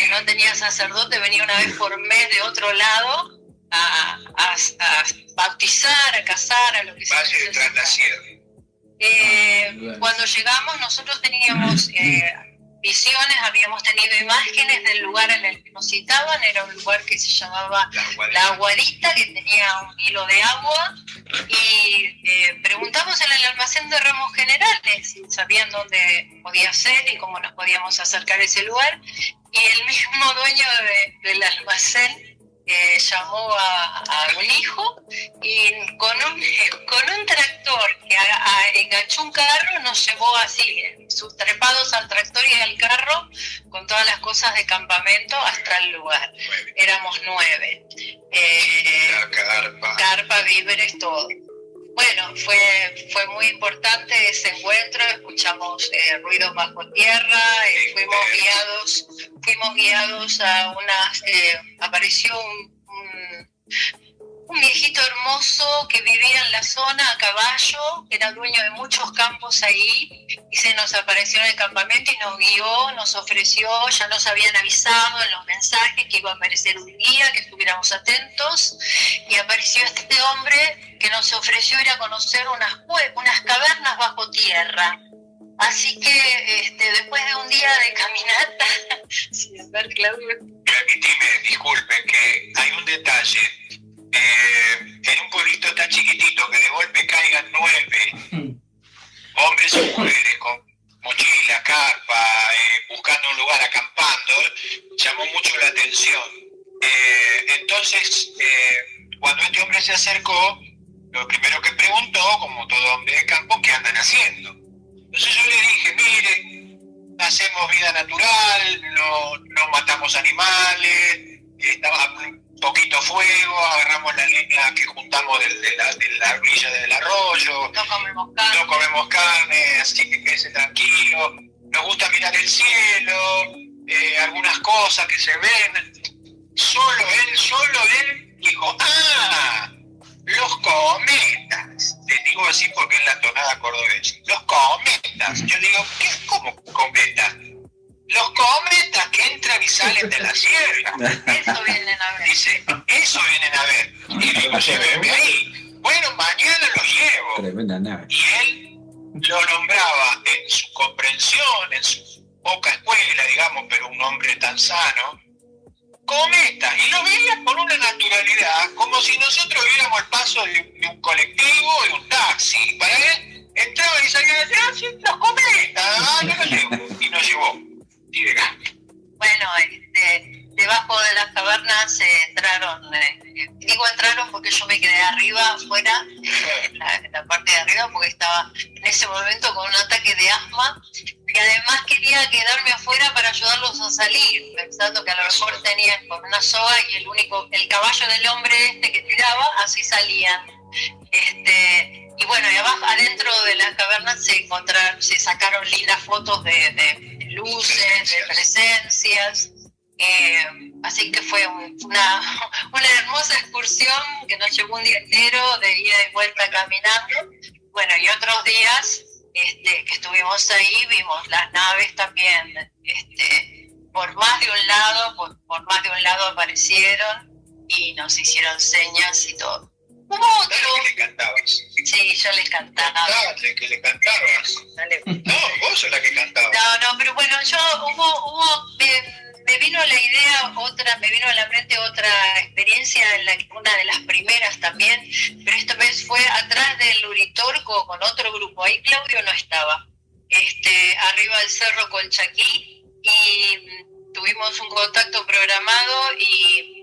No tenía sacerdote, venía una vez por mes de otro lado a bautizar, a casar, a lo que sea. Valle de Traslasierre. Cuando llegamos nosotros teníamos visiones, habíamos tenido imágenes del lugar en el que nos citaban. Era un lugar que se llamaba La Guarita, que tenía un hilo de agua, y preguntamos en el almacén de ramos generales si sabían dónde podía ser y cómo nos podíamos acercar a ese lugar, y el mismo dueño del almacén llamó a un hijo, y con un tractor que enganchó un carro, nos llevó así, trepados al tractor y al carro, con todas las cosas de campamento hasta el lugar. Éramos 9. Carpa, víveres, todo. Bueno, fue muy importante ese encuentro. Escuchamos ruidos bajo tierra, fuimos guiados a apareció un viejito hermoso que vivía en la zona a caballo, que era dueño de muchos campos ahí, y se nos apareció en el campamento y nos guió, nos ofreció, ya nos habían avisado en los mensajes que iba a aparecer un guía, que estuviéramos atentos, y apareció este hombre que nos ofreció ir a conocer unas cavernas bajo tierra. Así que después de un día de caminata, sí, a ver, Claudio. Permitime, disculpen, que hay un detalle. En un pueblito tan chiquitito que de golpe caigan 9 hombres y mujeres con mochila, carpa, buscando un lugar, acampando, llamó mucho la atención. Entonces, cuando este hombre se acercó, lo primero que preguntó, como todo hombre de campo, ¿qué andan haciendo? Entonces yo le dije, mire, hacemos vida natural, no matamos animales, estaba poquito fuego, agarramos la leña que juntamos de la orilla del arroyo, no comemos carne, así que quédese tranquilo, nos gusta mirar el cielo, algunas cosas que se ven. Solo él dijo, los cometas. Les digo así porque es la tonada cordobesa. Los cometas. Yo digo, ¿cómo cometas? Los cometas que entran y salen de la sierra. Eso vienen a ver. Dice, eso vienen a ver. Y digo, lléveme ahí. Bueno, mañana los llevo. Tremenda nave. Y él lo nombraba en su comprensión, en su poca escuela, digamos, pero un hombre tan sano, cometa, y lo veía con una naturalidad, como si nosotros viéramos el paso de un colectivo, de un taxi. Para él, entraba y salía de atrás, los cometas, yo lo llevo. Y nos llevó. Y de acá. Bueno, debajo de las cavernas entraron, digo entraron porque yo me quedé arriba, afuera, la parte de arriba, porque estaba en ese momento con un ataque de asma, y además quería quedarme afuera para ayudarlos a salir, pensando que a lo mejor tenían con una soga y el caballo del hombre que tiraba, así salían. Y bueno, y abajo, adentro de las cavernas se sacaron lindas fotos de luces, de presencias. Así que fue una hermosa excursión que nos llevó un día entero de ida y vuelta caminando. Bueno, y otros días que estuvimos ahí vimos las naves también, por más de un lado aparecieron y nos hicieron señas y todo. Hubo otro. ¿Que le cantabas? Sí, yo les cantaba. Que le cantabas. Dale. No, vos sos la que cantabas. No, pero bueno, me vino a la mente otra experiencia, una de las primeras también, pero esta vez fue atrás del Uritorco con otro grupo. Ahí Claudio no estaba. Arriba del Cerro Colchaquí, y tuvimos un contacto programado y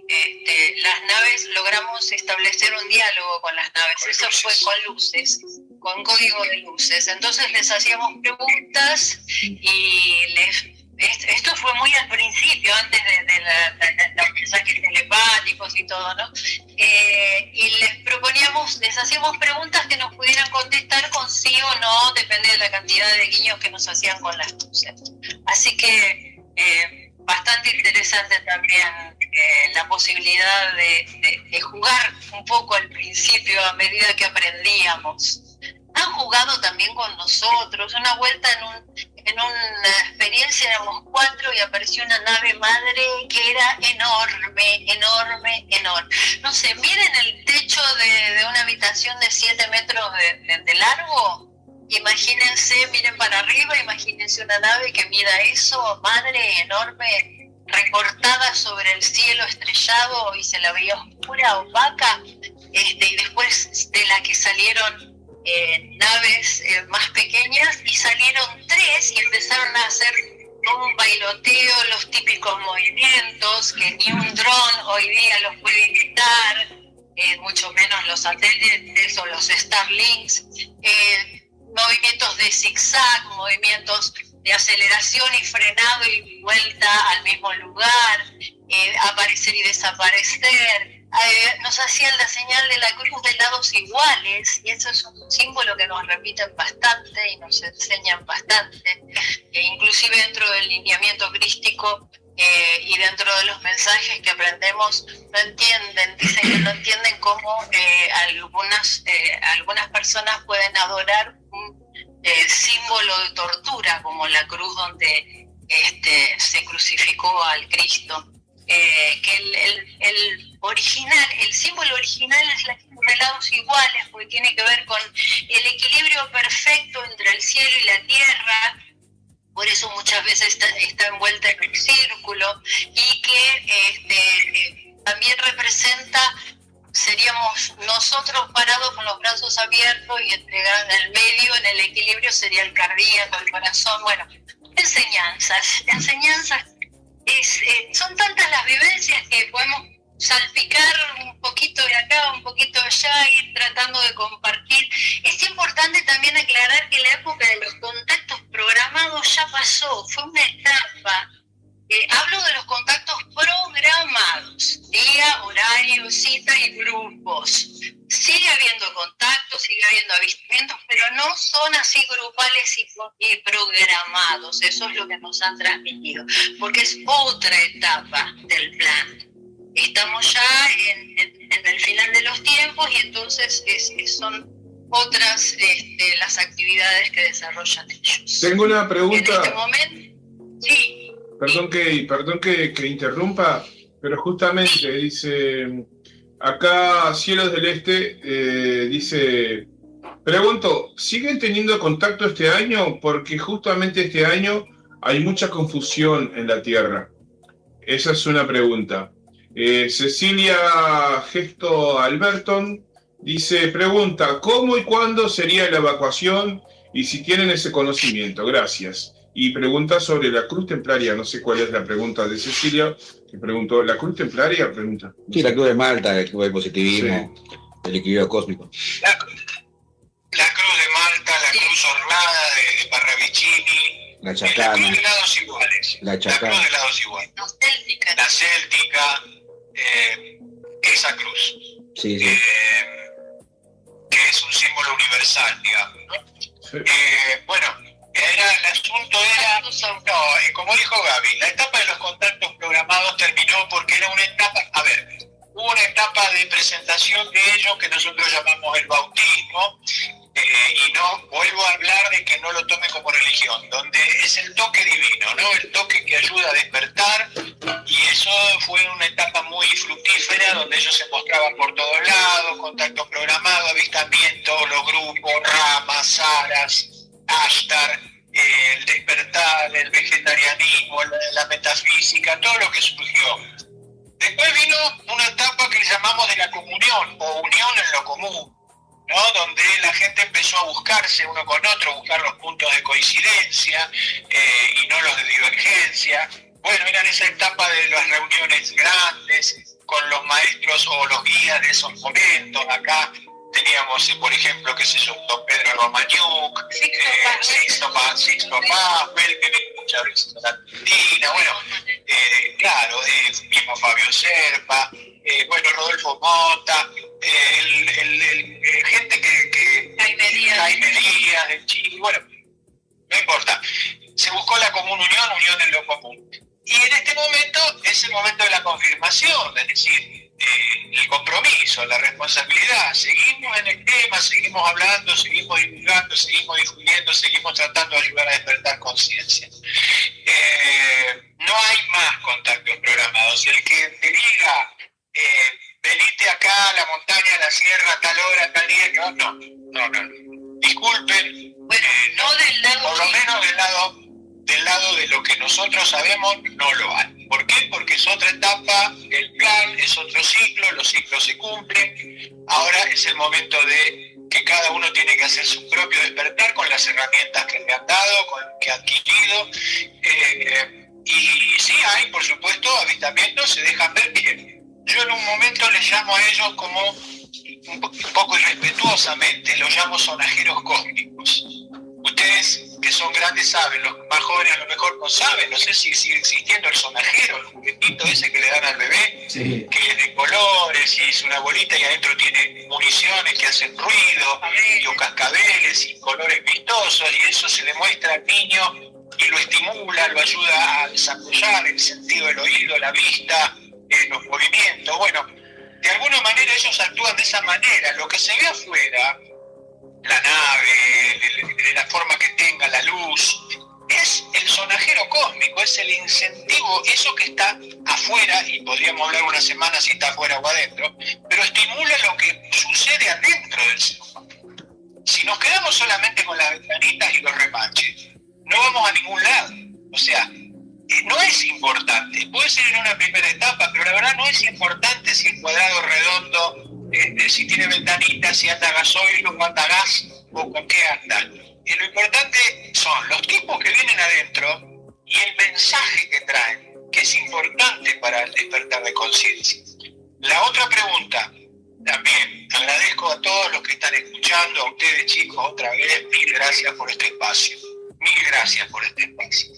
las naves, logramos establecer un diálogo con las naves. Eso fue con luces, con código de luces. Entonces les hacíamos preguntas y esto fue muy al principio, antes de los mensajes telepáticos y todo, ¿no? Y les hacíamos preguntas que nos pudieran contestar con sí o no, depende de la cantidad de guiños que nos hacían con las luces. Así que bastante interesante también la posibilidad de jugar un poco al principio a medida que aprendíamos. Han jugado también con nosotros. Una vuelta en una experiencia éramos 4 y apareció una nave madre que era enorme. No sé, miren el techo de una habitación de 7 metros de largo. Imagínense, miren para arriba, imagínense una nave que mida eso, madre, enorme, recortada sobre el cielo estrellado, y se la veía oscura, opaca, y después de la que salieron naves más pequeñas, y salieron 3 y empezaron a hacer un bailoteo, los típicos movimientos que ni un dron hoy día los puede imitar, mucho menos los satélites o los Starlinks, movimientos de zigzag, movimientos de aceleración y frenado y vuelta al mismo lugar, aparecer y desaparecer. Nos hacían la señal de la cruz de lados iguales, y eso es un símbolo que nos repiten bastante y nos enseñan bastante. Inclusive dentro del lineamiento crístico y dentro de los mensajes que aprendemos no entienden, dicen que no entienden cómo algunas personas pueden adorar un símbolo de tortura como la cruz donde se crucificó al Cristo. Que el símbolo original es la cruz de lados iguales, porque tiene que ver con el equilibrio perfecto entre el cielo y la tierra. Por eso muchas veces está envuelta en el círculo, y que también representa, seríamos nosotros parados con los brazos abiertos y entregados en el medio, en el equilibrio sería el cardíaco, el corazón. Bueno, enseñanzas. Son tantas las vivencias que podemos salpicar un poquito de acá, un poquito de allá, ir tratando de compartir. Es importante también aclarar que la época de los contactos programados ya pasó, fue una etapa. Hablo de los contactos programados, día, horario, citas y grupos. Sigue habiendo contactos, sigue habiendo avistamientos, pero no son así grupales y programados. Eso es lo que nos han transmitido, porque es otra etapa del plan. Estamos ya en el final de los tiempos, y entonces son otras las actividades que desarrollan ellos. Tengo una pregunta. En este momento, sí. Perdón que interrumpa, pero justamente dice, acá Cielos del Este, dice, pregunto, ¿siguen teniendo contacto este año? Porque justamente este año hay mucha confusión en la Tierra. Esa es una pregunta. Cecilia Gesto Alberton dice, pregunta, ¿cómo y cuándo sería la evacuación? Y si tienen ese conocimiento, gracias. Y pregunta sobre la Cruz Templaria, no sé cuál es la pregunta de Cecilia, que preguntó, ¿la Cruz Templaria? Pregunta. Sí, la Cruz de Malta, el Cruz del Positivismo, sí. El equilibrio cósmico. La Cruz de Malta, la Cruz Orlada de Parravicini, la Chacana, la Cruz de lados iguales. La Chacana. La Cruz de lados iguales. La Céltica, esa cruz. Sí, sí. Que es un símbolo universal, digamos, ¿no? Sí. Bueno, el asunto era, como dijo Gaby, la etapa de los contactos programados terminó porque era una etapa, hubo una etapa de presentación de ellos que nosotros llamamos el bautismo, y no vuelvo a hablar de que no lo tome como religión, donde es el toque divino, ¿no? El toque que ayuda a despertar, y eso fue una etapa muy fructífera donde ellos se mostraban por todos lados, contacto programado, avistamiento, los grupos, ramas, aras, Ashtar, el despertar, el vegetarianismo, la metafísica, todo lo que surgió. Después vino una etapa que le llamamos de la comunión o unión en lo común, ¿no? Donde la gente empezó a buscarse uno con otro, buscar los puntos de coincidencia y no los de divergencia. Bueno, era esa etapa de las reuniones grandes con los maestros o los guías de esos momentos. Acá teníamos, por ejemplo, don Pedro Romagnuk, Sixto Paz, que viene muchas veces a la Argentina, bueno, claro, mismo Fabio Serpa, bueno, Rodolfo Mota, gente que Jaime Díaz de Chile, bueno, no importa. Se buscó la común unión en lo común. Y en este momento es el momento de la confirmación, es decir, el compromiso, la responsabilidad. Seguimos en el tema, seguimos hablando, seguimos divulgando, seguimos difundiendo, seguimos tratando de ayudar a despertar conciencia. No hay más contactos programados. El que te diga, venite acá a la montaña, a la sierra, a tal hora, a tal día, que no. Disculpen, no del lado, por lo menos del lado de lo que nosotros sabemos, no lo hay. ¿Por qué? Porque es otra etapa, el plan es otro ciclo, los ciclos se cumplen. Ahora es el momento de que cada uno tiene que hacer su propio despertar con las herramientas que le han dado, con lo que ha adquirido. Y sí hay, por supuesto, avistamientos, se dejan ver bien. Yo en un momento les llamo a ellos como, un poco irrespetuosamente, los llamo sonajeros cósmicos. Ustedes que son grandes saben, los más jóvenes a lo mejor no saben, no sé si sigue existiendo el sonajero, el juguetito ese que le dan al bebé, sí, que es de colores y es una bolita y adentro tiene municiones que hacen ruido, y o cascabeles y colores vistosos, y eso se le muestra al niño y que lo estimula, lo ayuda a desarrollar el sentido del oído, la vista, los movimientos. Bueno, de alguna manera ellos actúan de esa manera. Lo que se ve afuera, la nave, de la forma que tenga, la luz, es el sonajero cósmico, es el incentivo, eso que está afuera, y podríamos hablar una semana si está afuera o adentro, pero estimula lo que sucede adentro del ser humano. Si nos quedamos solamente con las ventanitas y los remaches, no vamos a ningún lado. O sea, no es importante, puede ser en una primera etapa, pero la verdad no es importante si el cuadrado es redondo, si tiene ventanitas, si anda gasoil o anda gas, o con qué anda. Lo importante son los tipos que vienen adentro y el mensaje que traen, que es importante para el despertar de conciencia. La otra pregunta, también agradezco a todos los que están escuchando, a ustedes chicos, otra vez, mil gracias por este espacio. Mil gracias por este espacio.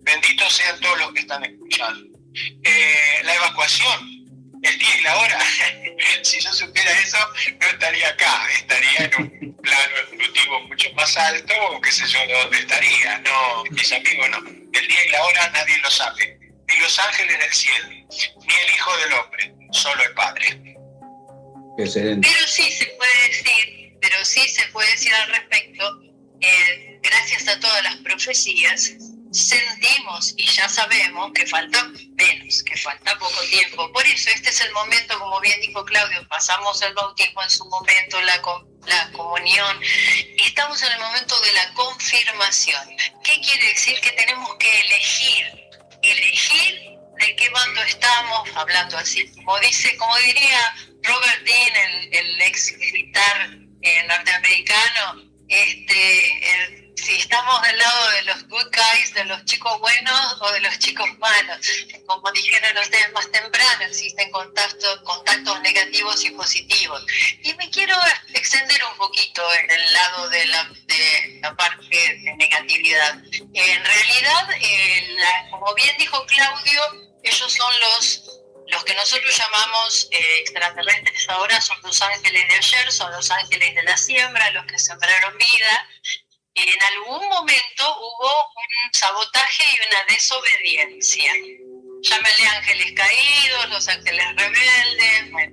Benditos sean todos los que están escuchando. La evacuación, el día y la hora, si yo supiera eso, no estaría acá, estaría en un plano evolutivo mucho más alto, o qué sé yo dónde estaría. No, mis amigos, no. El día y la hora nadie lo sabe. Ni los ángeles del cielo, ni el Hijo del Hombre, solo el Padre. Excelente. Pero sí se puede decir al respecto, gracias a todas las profecías, sentimos y ya sabemos que falta menos, que falta poco tiempo. Por eso este es el momento, como bien dijo Claudio, pasamos el bautismo en su momento, la comunión, estamos en el momento de la confirmación. ¿Qué quiere decir? Que tenemos que elegir de qué bando estamos, hablando así, como diría Robert Dean, el ex militar norteamericano, si estamos del lado de los good guys, de los chicos buenos o de los chicos malos. Como dijeron ustedes más temprano, existen contactos negativos y positivos. Y me quiero extender un poquito en el lado de la parte de negatividad. En realidad, como bien dijo Claudio, ellos son los que nosotros llamamos extraterrestres ahora, son los ángeles de ayer, son los ángeles de la siembra, los que sembraron vida. En algún momento hubo un sabotaje y una desobediencia. Llámenle ángeles caídos, los ángeles rebeldes. Bueno,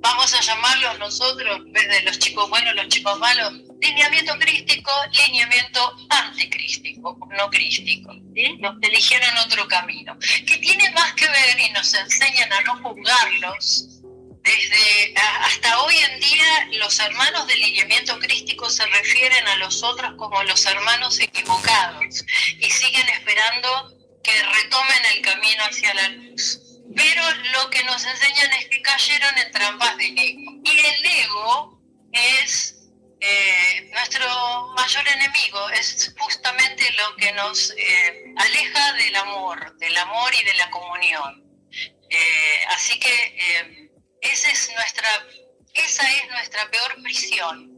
vamos a llamarlos nosotros, en vez de los chicos buenos, los chicos malos, lineamiento crístico, lineamiento anticrístico, no crístico. ¿Sí? Los que eligieron otro camino, que tiene más que ver y nos enseñan a no juzgarlos. Hasta hoy en día los hermanos del lineamiento crístico se refieren a los otros como los hermanos equivocados y siguen esperando que retomen el camino hacia la luz. Pero lo que nos enseñan es que cayeron en trampas del ego. Y el ego es nuestro mayor enemigo, es justamente lo que nos aleja del amor y de la comunión. Así que esa es nuestra peor prisión.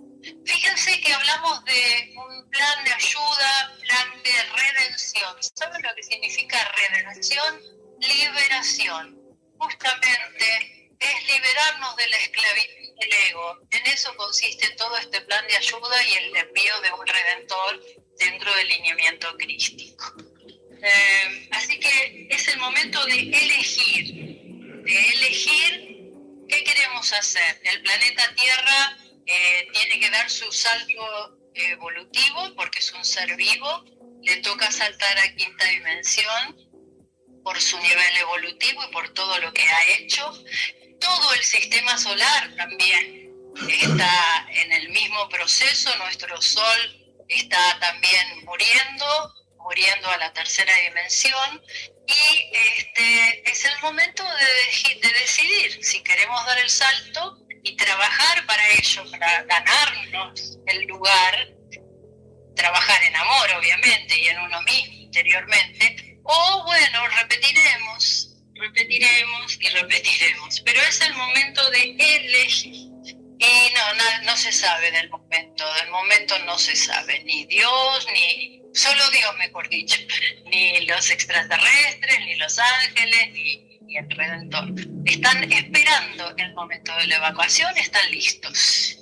Fíjense que hablamos de un plan de ayuda, plan de redención. ¿Saben lo que significa redención? Liberación. Justamente es liberarnos de la esclavitud del ego. En eso consiste todo este plan de ayuda y el envío de un redentor dentro del lineamiento crístico. Así que es el momento de elegir qué queremos hacer. El planeta Tierra tiene que dar su salto evolutivo porque es un ser vivo, le toca saltar a quinta dimensión por su nivel evolutivo y por todo lo que ha hecho. Todo el sistema solar también está en el mismo proceso. Nuestro Sol está también muriendo a la tercera dimensión, y es el momento de decidir si queremos dar el salto y trabajar para ello, para ganarnos el lugar, trabajar en amor obviamente y en uno mismo interiormente, o bueno, repetiremos y repetiremos, pero es el momento de elegir. Y no se sabe del momento no se sabe, ni Dios, solo Dios, mejor dicho, ni los extraterrestres, ni los ángeles, ni el Redentor. Están esperando el momento de la evacuación, están listos.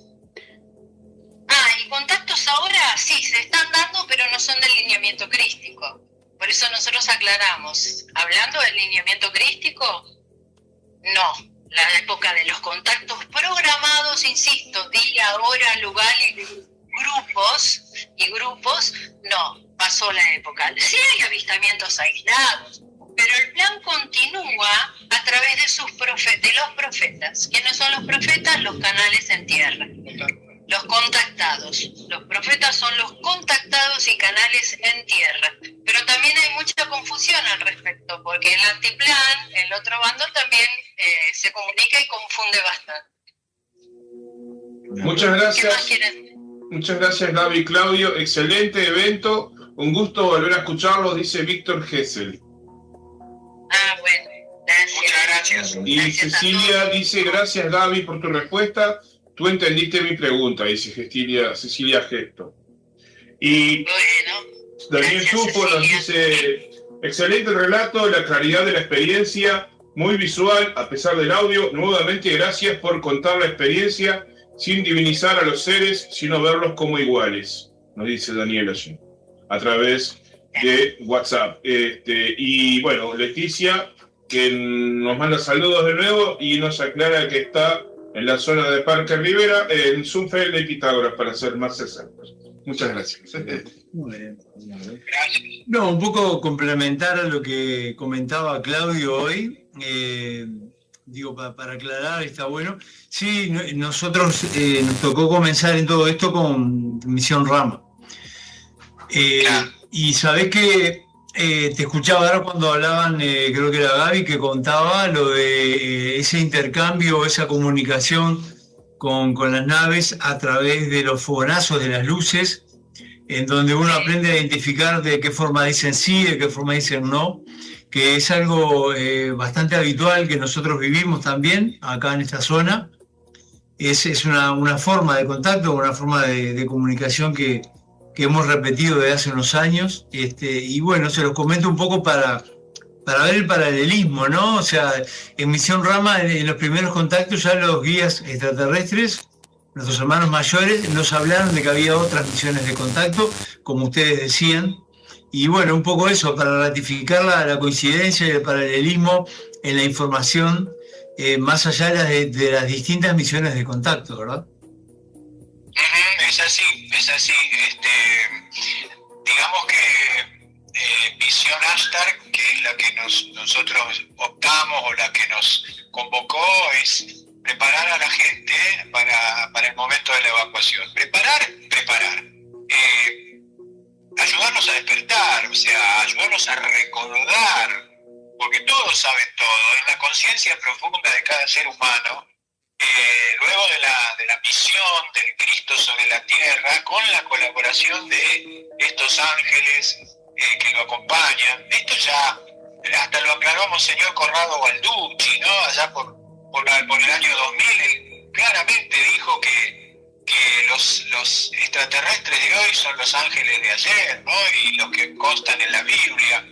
Y contactos ahora sí, se están dando, pero no son del lineamiento crístico. Por eso nosotros aclaramos, hablando del lineamiento crístico, no. La época de los contactos programados, insisto, día, hora, lugar y grupos, no, pasó la época. Sí hay avistamientos aislados, pero el plan continúa a través de los profetas. ¿Quiénes son los profetas? Los canales en tierra. Los contactados. Los profetas son los contactados y canales en tierra. Pero también hay mucha confusión al respecto, porque el antiplan, el otro bando, también se comunica y confunde bastante. Muchas ¿Qué más gracias. quieren? Muchas gracias, Gaby y Claudio. Excelente evento. Un gusto volver a escucharlos, dice Víctor Gessel. Ah, bueno, gracias. Muchas gracias. Y Gracias a Cecilia todos. dice, gracias Gaby por tu respuesta. Tú entendiste mi pregunta, dice Cecilia Gesto. Y Bueno, Daniel gracias, Supo nos Cecilia. dice, excelente relato, la claridad de la experiencia, muy visual a pesar del audio. Nuevamente gracias por contar la experiencia sin divinizar a los seres, sino verlos como iguales, nos dice Daniel allí, a través de WhatsApp. Y bueno, Leticia, que nos manda saludos de nuevo y nos aclara que está en la zona de Parque Rivera, en Zumfeld y Pitágoras, para ser más exactos. Muchas gracias. Muy bien. Gracias. No, un poco complementar a lo que comentaba Claudio hoy. Digo, para aclarar, está bueno. Sí, nosotros nos tocó comenzar en todo esto con Misión Rama. Y sabés que te escuchaba ahora cuando hablaban, creo que era Gaby, que contaba lo de ese intercambio, esa comunicación con las naves a través de los fogonazos de las luces, en donde uno aprende a identificar de qué forma dicen sí, de qué forma dicen no, que es algo bastante habitual que nosotros vivimos también acá en esta zona. Es una forma de contacto, una forma de comunicación que hemos repetido desde hace unos años, y bueno, se los comento un poco para ver el paralelismo, ¿no? O sea, en Misión Rama, en los primeros contactos, ya los guías extraterrestres, nuestros hermanos mayores, nos hablaron de que había otras misiones de contacto, como ustedes decían, y bueno, un poco eso, para ratificar la coincidencia y el paralelismo en la información, más allá de las distintas misiones de contacto, ¿verdad? Es así. Digamos que Misión Ashtar, que es la que nosotros optamos o la que nos convocó, es preparar a la gente para el momento de la evacuación. Preparar. Ayudarnos a despertar, o sea, ayudarnos a recordar, porque todos saben todo, en la conciencia profunda de cada ser humano. Luego de la misión del Cristo sobre la tierra, con la colaboración de estos ángeles que lo acompañan, esto ya hasta lo aclaró Monseñor Corrado Balducci, ¿no? Allá por el año 2000, él claramente dijo que los extraterrestres de hoy son los ángeles de ayer, ¿no? Y los que constan en la Biblia.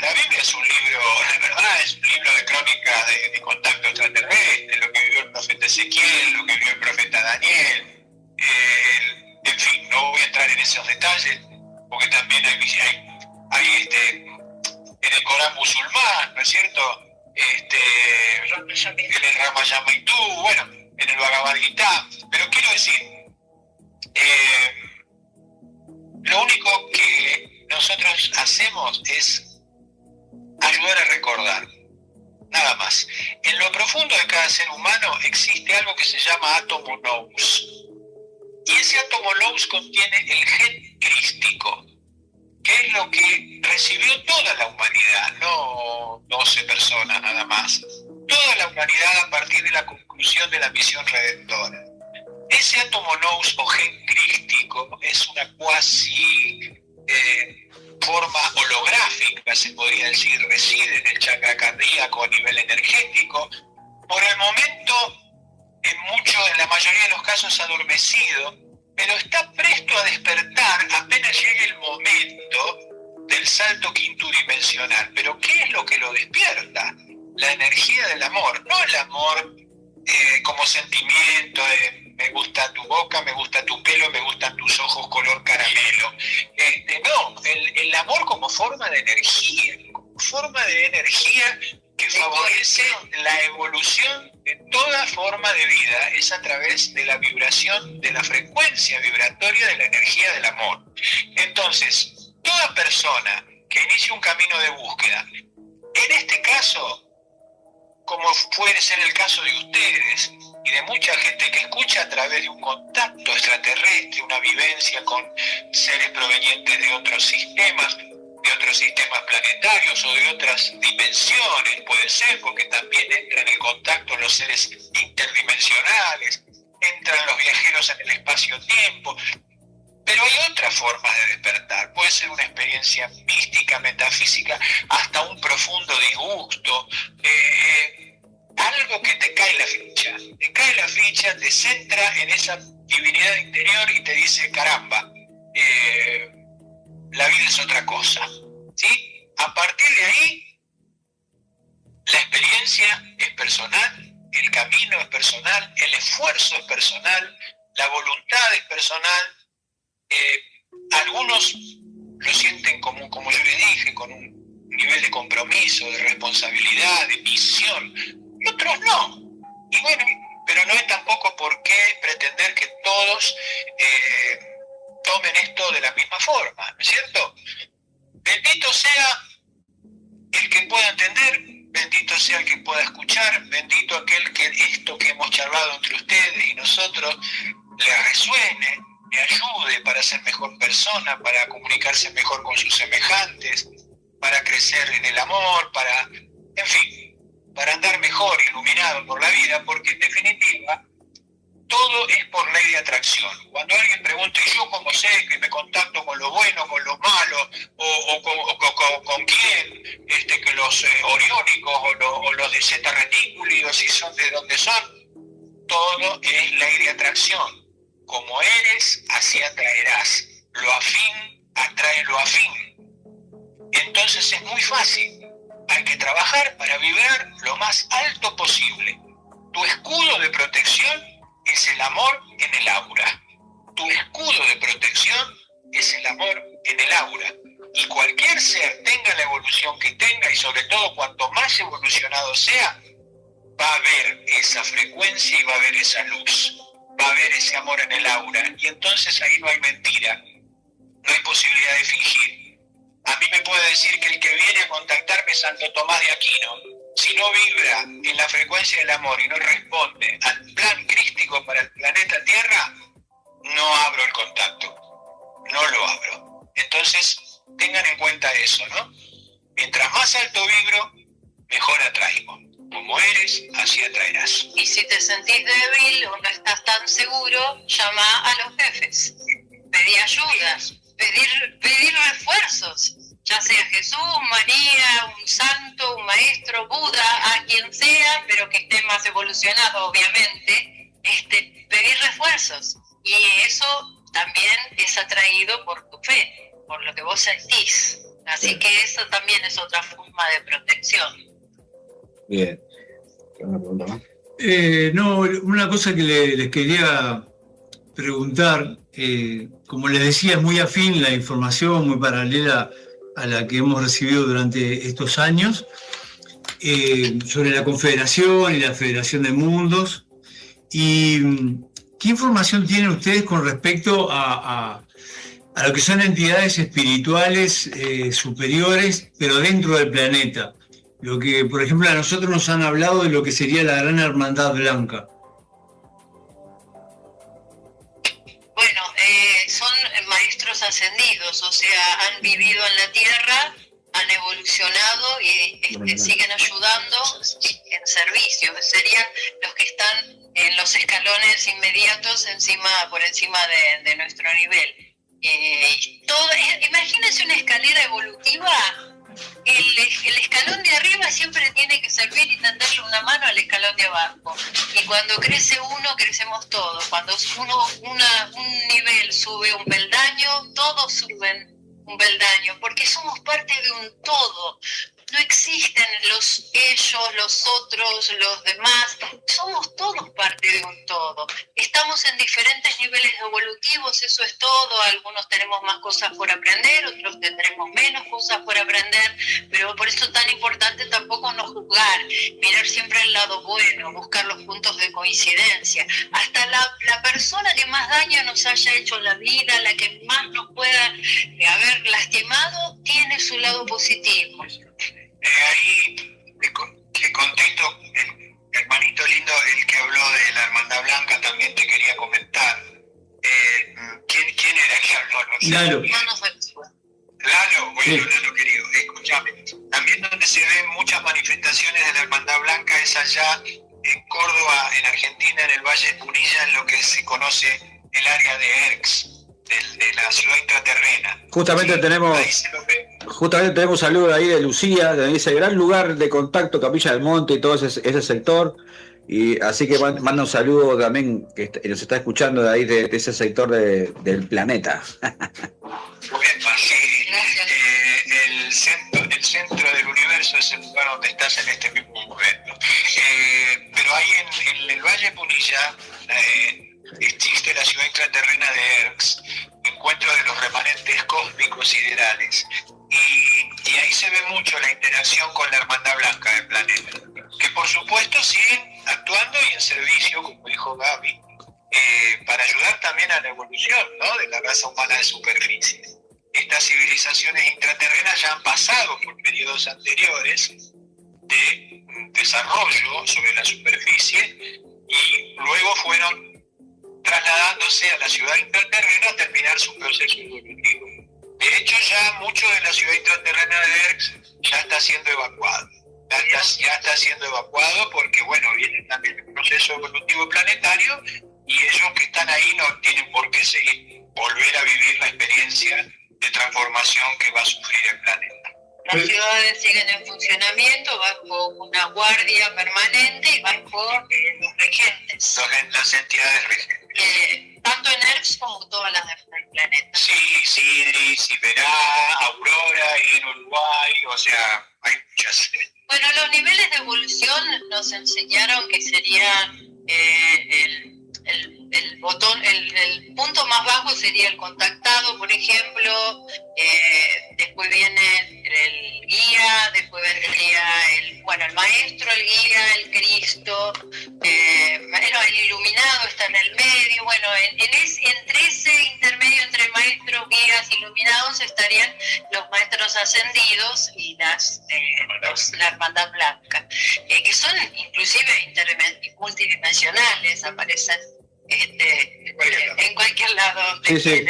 La Biblia es un libro, la verdad, es un libro de crónicas de contacto extraterrestre, lo que vivió el profeta Ezequiel, lo que vivió el profeta Daniel. En fin, no voy a entrar en esos detalles, porque también hay en el Corán musulmán, ¿no es cierto? En el Ramayana, bueno, en el Bhagavad Gita. Pero quiero decir, lo único que nosotros hacemos es ayudar a recordar, nada más. En lo profundo de cada ser humano existe algo que se llama átomo nous, y ese átomo nous contiene el gen crístico, que es lo que recibió toda la humanidad, no 12 personas nada más, toda la humanidad a partir de la conclusión de la misión redentora. Ese átomo nous o gen crístico es una cuasi forma holográfica, se podría decir, reside en el chakra cardíaco a nivel energético, por el momento en la mayoría de los casos adormecido, pero está presto a despertar apenas llegue el momento del salto quinto dimensional. Pero ¿qué es lo que lo despierta? La energía del amor, no el amor como sentimiento me gusta tu boca, me gusta tu pelo, me gustan tus ojos color caramelo. No, el amor como forma de energía, que favorece la evolución de toda forma de vida, es a través de la vibración, de la frecuencia vibratoria de la energía del amor. Entonces, toda persona que inicie un camino de búsqueda, en este caso, como puede ser el caso de ustedes y de mucha gente que escucha a través de un contacto extraterrestre, una vivencia con seres provenientes de otros sistemas planetarios o de otras dimensiones, puede ser, porque también entran en contacto los seres interdimensionales, entran los viajeros en el espacio-tiempo. Pero hay otras formas de despertar. Puede ser una experiencia mística, metafísica, hasta un profundo disgusto, algo que te cae la ficha, te centra en esa divinidad interior y te dice, caramba, la vida es otra cosa, ¿sí? A partir de ahí, la experiencia es personal, el camino es personal, el esfuerzo es personal, la voluntad es personal. Algunos lo sienten como yo les dije, con un nivel de compromiso, de responsabilidad, de misión, y otros no. Y bueno, pero no es tampoco por qué pretender que todos tomen esto de la misma forma, ¿no es cierto? Bendito sea el que pueda entender, bendito sea el que pueda escuchar, bendito aquel que esto que hemos charlado entre ustedes y nosotros le resuene, le ayude para ser mejor persona, para comunicarse mejor con sus semejantes, para crecer en el amor, en fin, para andar mejor, iluminado por la vida, porque en definitiva todo es por ley de atracción. Cuando alguien pregunta, ¿y yo cómo sé que me contacto con lo bueno, con lo malo, o con quién, que los oriónicos o los de Zeta Reticuli, o si son de donde son? Todo es ley de atracción. Como eres, así atraerás. Lo afín atrae lo afín. Entonces es muy fácil. Hay que trabajar para vibrar lo más alto posible. Tu escudo de protección es el amor en el aura. Tu escudo de protección es el amor en el aura. Y cualquier ser, tenga la evolución que tenga, y sobre todo cuanto más evolucionado sea, va a ver esa frecuencia y va a ver esa luz. Va a haber ese amor en el aura, y entonces ahí no hay mentira, no hay posibilidad de fingir. A mí me puede decir que el que viene a contactarme es Santo Tomás de Aquino. Si no vibra en la frecuencia del amor y no responde al plan crístico para el planeta Tierra, no abro el contacto, no lo abro. Entonces, tengan en cuenta eso, ¿no? Mientras más alto vibro, mejor atraigo. Como eres, así atraerás. Y si te sentís débil o no estás tan seguro, llama a los jefes. Pedí ayuda, pedir refuerzos, ya sea Jesús, María, un santo, un maestro, Buda, a quien sea, pero que esté más evolucionado, obviamente, pedir refuerzos. Y eso también es atraído por tu fe, por lo que vos sentís. Así que eso también es otra forma de protección. Bien. ¿Una pregunta más? No, una cosa que les quería preguntar, como les decía, es muy afín la información, muy paralela a la que hemos recibido durante estos años, sobre la Confederación y la Federación de Mundos. ¿Y qué información tienen ustedes con respecto a lo que son entidades espirituales superiores, pero dentro del planeta? Lo que, por ejemplo, a nosotros nos han hablado de lo que sería la Gran Hermandad Blanca. Bueno, son maestros ascendidos, o sea, han vivido en la Tierra, han evolucionado y siguen ayudando en servicio. Serían los que están en los escalones inmediatos por encima de nuestro nivel. Imagínense una escalera evolutiva. El escalón de arriba siempre tiene que servir y tenderle una mano al escalón de abajo. Y cuando crece uno, crecemos todos. Cuando un nivel sube un peldaño, todos suben un peldaño, porque somos parte de un todo. No existen los ellos, los otros, los demás. Somos todos parte de un todo. Estamos en diferentes niveles evolutivos, eso es todo. Algunos tenemos más cosas por aprender, otros tendremos menos cosas por aprender, pero por eso es tan importante tampoco no juzgar, mirar siempre el lado bueno, buscar los puntos de coincidencia. Hasta la persona que más daño nos haya hecho en la vida, la que más nos pueda haber lastimado, tiene su lado positivo. Ahí te contesto, el hermanito lindo, el que habló de la Hermandad Blanca, también te quería comentar. ¿Quién era que habló? No sé. Lalo. Lalo, bueno, Sí. Lalo querido, escúchame. También donde se ven muchas manifestaciones de la Hermandad Blanca es allá en Córdoba, en Argentina, en el Valle de Punilla, en lo que se conoce el área de Erx, de la ciudad intraterrena. Justamente Sí, tenemos ahí se lo ve. Justamente tenemos un saludo ahí de Lucía, de ese gran lugar de contacto, Capilla del Monte y todo ese sector. Y así que manda un saludo también, que nos está escuchando de ahí, de ese sector del planeta. Bueno, sí, Gracias. el centro del universo es el lugar donde estás en este mismo momento. Pero ahí en el Valle Punilla existe la ciudad intraterrena de Erx, encuentro de los remanentes cósmicos siderales. Y ahí se ve mucho la interacción con la Hermandad Blanca del planeta, que por supuesto siguen actuando y en servicio, como dijo Gaby, para ayudar también a la evolución, ¿no?, de la raza humana de superficie. Estas civilizaciones intraterrenas ya han pasado por periodos anteriores de desarrollo sobre la superficie y luego fueron trasladándose a la ciudad intraterrena a terminar su proceso evolutivo. De hecho, ya mucho de la ciudad intraterrena de Erx ya está siendo evacuado. Ya está siendo evacuado porque, bueno, viene también el proceso evolutivo planetario y ellos que están ahí no tienen por qué seguir, volver a vivir la experiencia de transformación que va a sufrir el planeta. Las ciudades siguen en funcionamiento bajo una guardia permanente y bajo los regentes, Las entidades regentes. tanto en ERX como todas las del planeta. Sí, Sidri, Siberá, Aurora, ahí en Uruguay, o sea, hay muchas. Bueno, los niveles de evolución nos enseñaron que sería el botón, el punto más bajo sería el contactado, por ejemplo, después viene el guía, después vendría el maestro, el guía, el Cristo, el iluminado está en el medio. Bueno, entre ese intermedio entre maestros, guías, iluminados estarían los maestros ascendidos y la Hermandad Blanca, que son inclusive multidimensionales, aparecen en cualquier lado. Sí.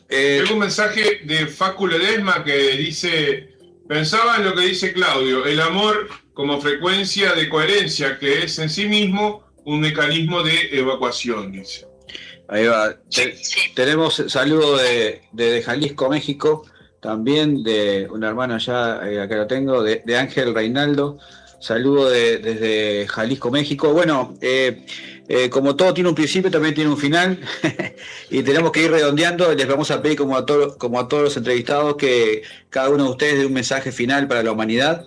Tengo un mensaje de Facu Ledesma que dice: pensaba en lo que dice Claudio, el amor como frecuencia de coherencia, que es en sí mismo un mecanismo de evacuación, dice. Ahí va. Sí. Tenemos saludo de Jalisco, México, también de una hermana allá, acá lo tengo, de Ángel Reinaldo. Saludo desde Jalisco, México. Bueno, como todo tiene un principio, también tiene un final y tenemos que ir redondeando. Les vamos a pedir, como a todos los entrevistados, que cada uno de ustedes dé un mensaje final para la humanidad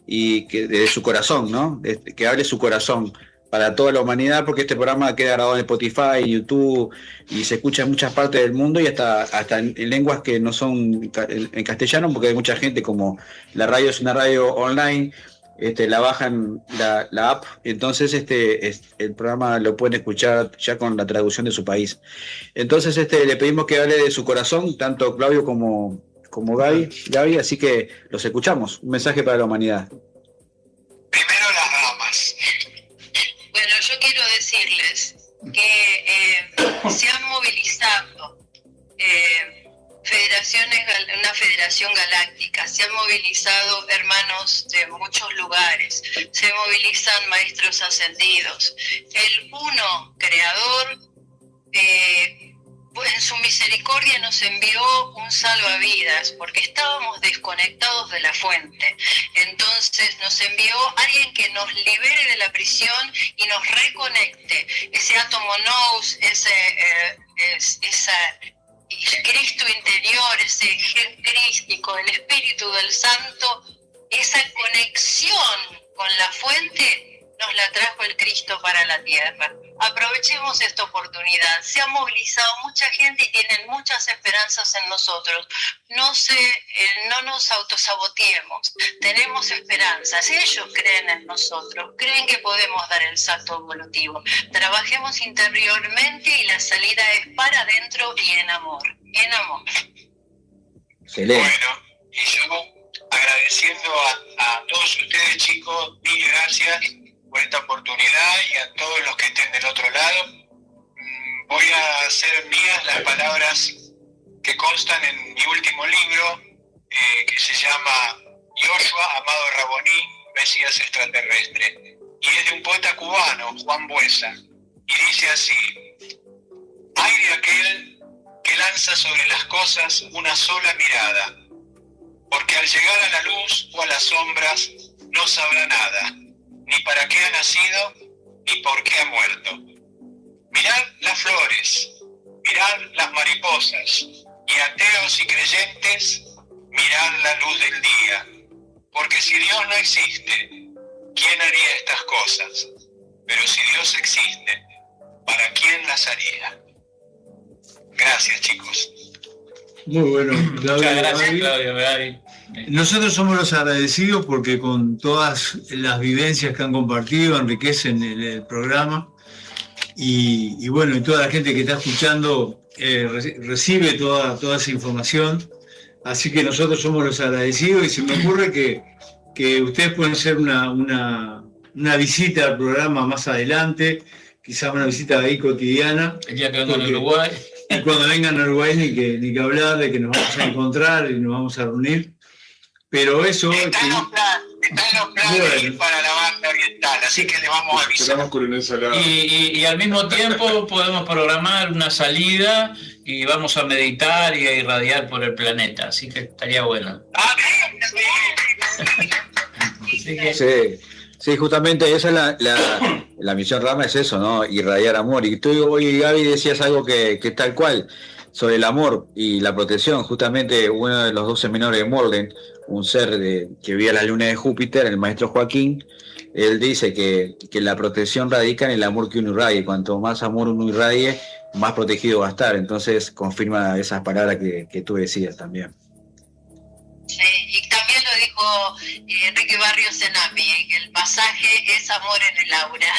y que de su corazón, ¿no? Que hable su corazón para toda la humanidad, porque este programa queda grabado en Spotify, YouTube, y se escucha en muchas partes del mundo y hasta en lenguas que no son en castellano, porque hay mucha gente, como la radio es una radio online, la bajan la app, entonces el programa lo pueden escuchar ya con la traducción de su país. Entonces le pedimos que hable de su corazón, tanto Claudio como Gaby, así que los escuchamos. Un mensaje para la humanidad. Primero las damas. Bueno, yo quiero decirles que se han movilizado una federación galáctica, se han movilizado hermanos de muchos lugares, se movilizan maestros ascendidos. El uno creador, en su misericordia nos envió un salvavidas, porque estábamos desconectados de la fuente. Entonces nos envió alguien que nos libere de la prisión y nos reconecte. Ese átomo nous, esa Cristo interior, ese gen crístico, el Espíritu del Santo, esa conexión con la fuente nos la trajo el Cristo para la tierra. Aprovechemos esta oportunidad. Se ha movilizado mucha gente y tienen muchas esperanzas en nosotros. No nos autosaboteemos. Tenemos esperanzas. Ellos creen en nosotros. Creen que podemos dar el salto evolutivo. Trabajemos interiormente y la salida es para adentro y en amor. En amor. Excelente. Bueno, y yo agradeciendo a todos ustedes, chicos, mil gracias por esta oportunidad y a todos los que estén del otro lado. Voy a hacer mías las palabras que constan en mi último libro, que se llama Yoshua Amado Raboní, Mesías Extraterrestre. Y es de un poeta cubano, Juan Buesa. Y dice así: hay de aquel que lanza sobre las cosas una sola mirada, porque al llegar a la luz o a las sombras no sabrá nada, ni para qué ha nacido, ni por qué ha muerto. Mirad las flores, mirad las mariposas, y ateos y creyentes, mirad la luz del día. Porque si Dios no existe, ¿quién haría estas cosas? Pero si Dios existe, ¿para quién las haría? Gracias, chicos. Muy bueno. Muchas gracias, Claudio, Gaby. Nosotros somos los agradecidos porque con todas las vivencias que han compartido enriquecen el programa y bueno, y toda la gente que está escuchando recibe toda esa información, así que nosotros somos los agradecidos y se me ocurre que ustedes pueden hacer una visita al programa más adelante, quizás una visita ahí cotidiana. El día que vengan a Uruguay. Y cuando vengan a Uruguay ni que hablar de que nos vamos a encontrar y nos vamos a reunir. Pero eso... Está en los planes de ir para la banda oriental, así que le vamos a avisar. Esperamos con una ensalada. Y al mismo tiempo podemos programar una salida y vamos a meditar y a irradiar por el planeta, así que estaría bueno. Ah, sí. Así que, Sí, justamente esa es la misión Rama, es eso, ¿no? Irradiar amor. Y tú hoy, Gaby, decías algo que tal cual, sobre el amor y la protección. Justamente uno de los 12 menores de Morden, un ser que vivía la luna de Júpiter, el maestro Joaquín, él dice que la protección radica en el amor que uno irradie. Cuanto más amor uno irradie, más protegido va a estar. Entonces confirma esas palabras que tú decías también. Sí, y también lo dijo Enrique Barrios en AMI, que el pasaje es amor en el aura.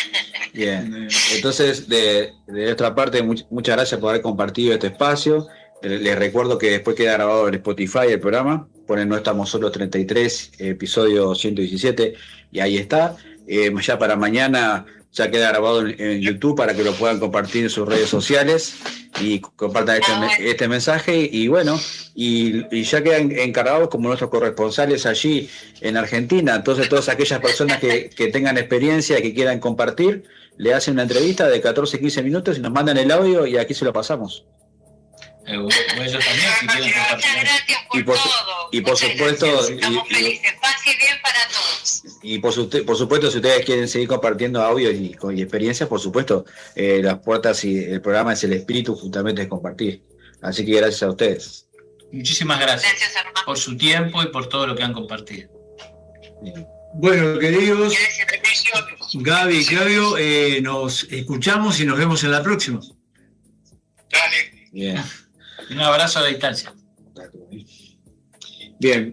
Bien, entonces de nuestra parte muchas gracias por haber compartido este espacio. Les recuerdo que después queda grabado en Spotify el programa, ponen No Estamos Solos 33, episodio 117, y ahí está. Ya para mañana ya queda grabado en YouTube para que lo puedan compartir en sus redes sociales y compartan este mensaje. Y bueno, y ya quedan encargados como nuestros corresponsales allí en Argentina. Entonces todas aquellas personas que tengan experiencia, que quieran compartir, le hacen una entrevista de 14-15 minutos y nos mandan el audio y aquí se lo pasamos. ellos también, si quieren compartir. Muchas gracias por todo. Y por Muchas supuesto, gracias. Estamos felices. Paz y bien para todos. Y por supuesto, si ustedes quieren seguir compartiendo audio y experiencias, por supuesto, las puertas y el programa es el espíritu justamente de compartir. Así que gracias a ustedes. Muchísimas gracias, Hermano. por su tiempo y por todo lo que han compartido. Bien. Bueno, queridos, Gracias, bendiciones. Gaby y Claudio, nos escuchamos y nos vemos en la próxima. Dale. Bien. Un abrazo a la distancia. Bien.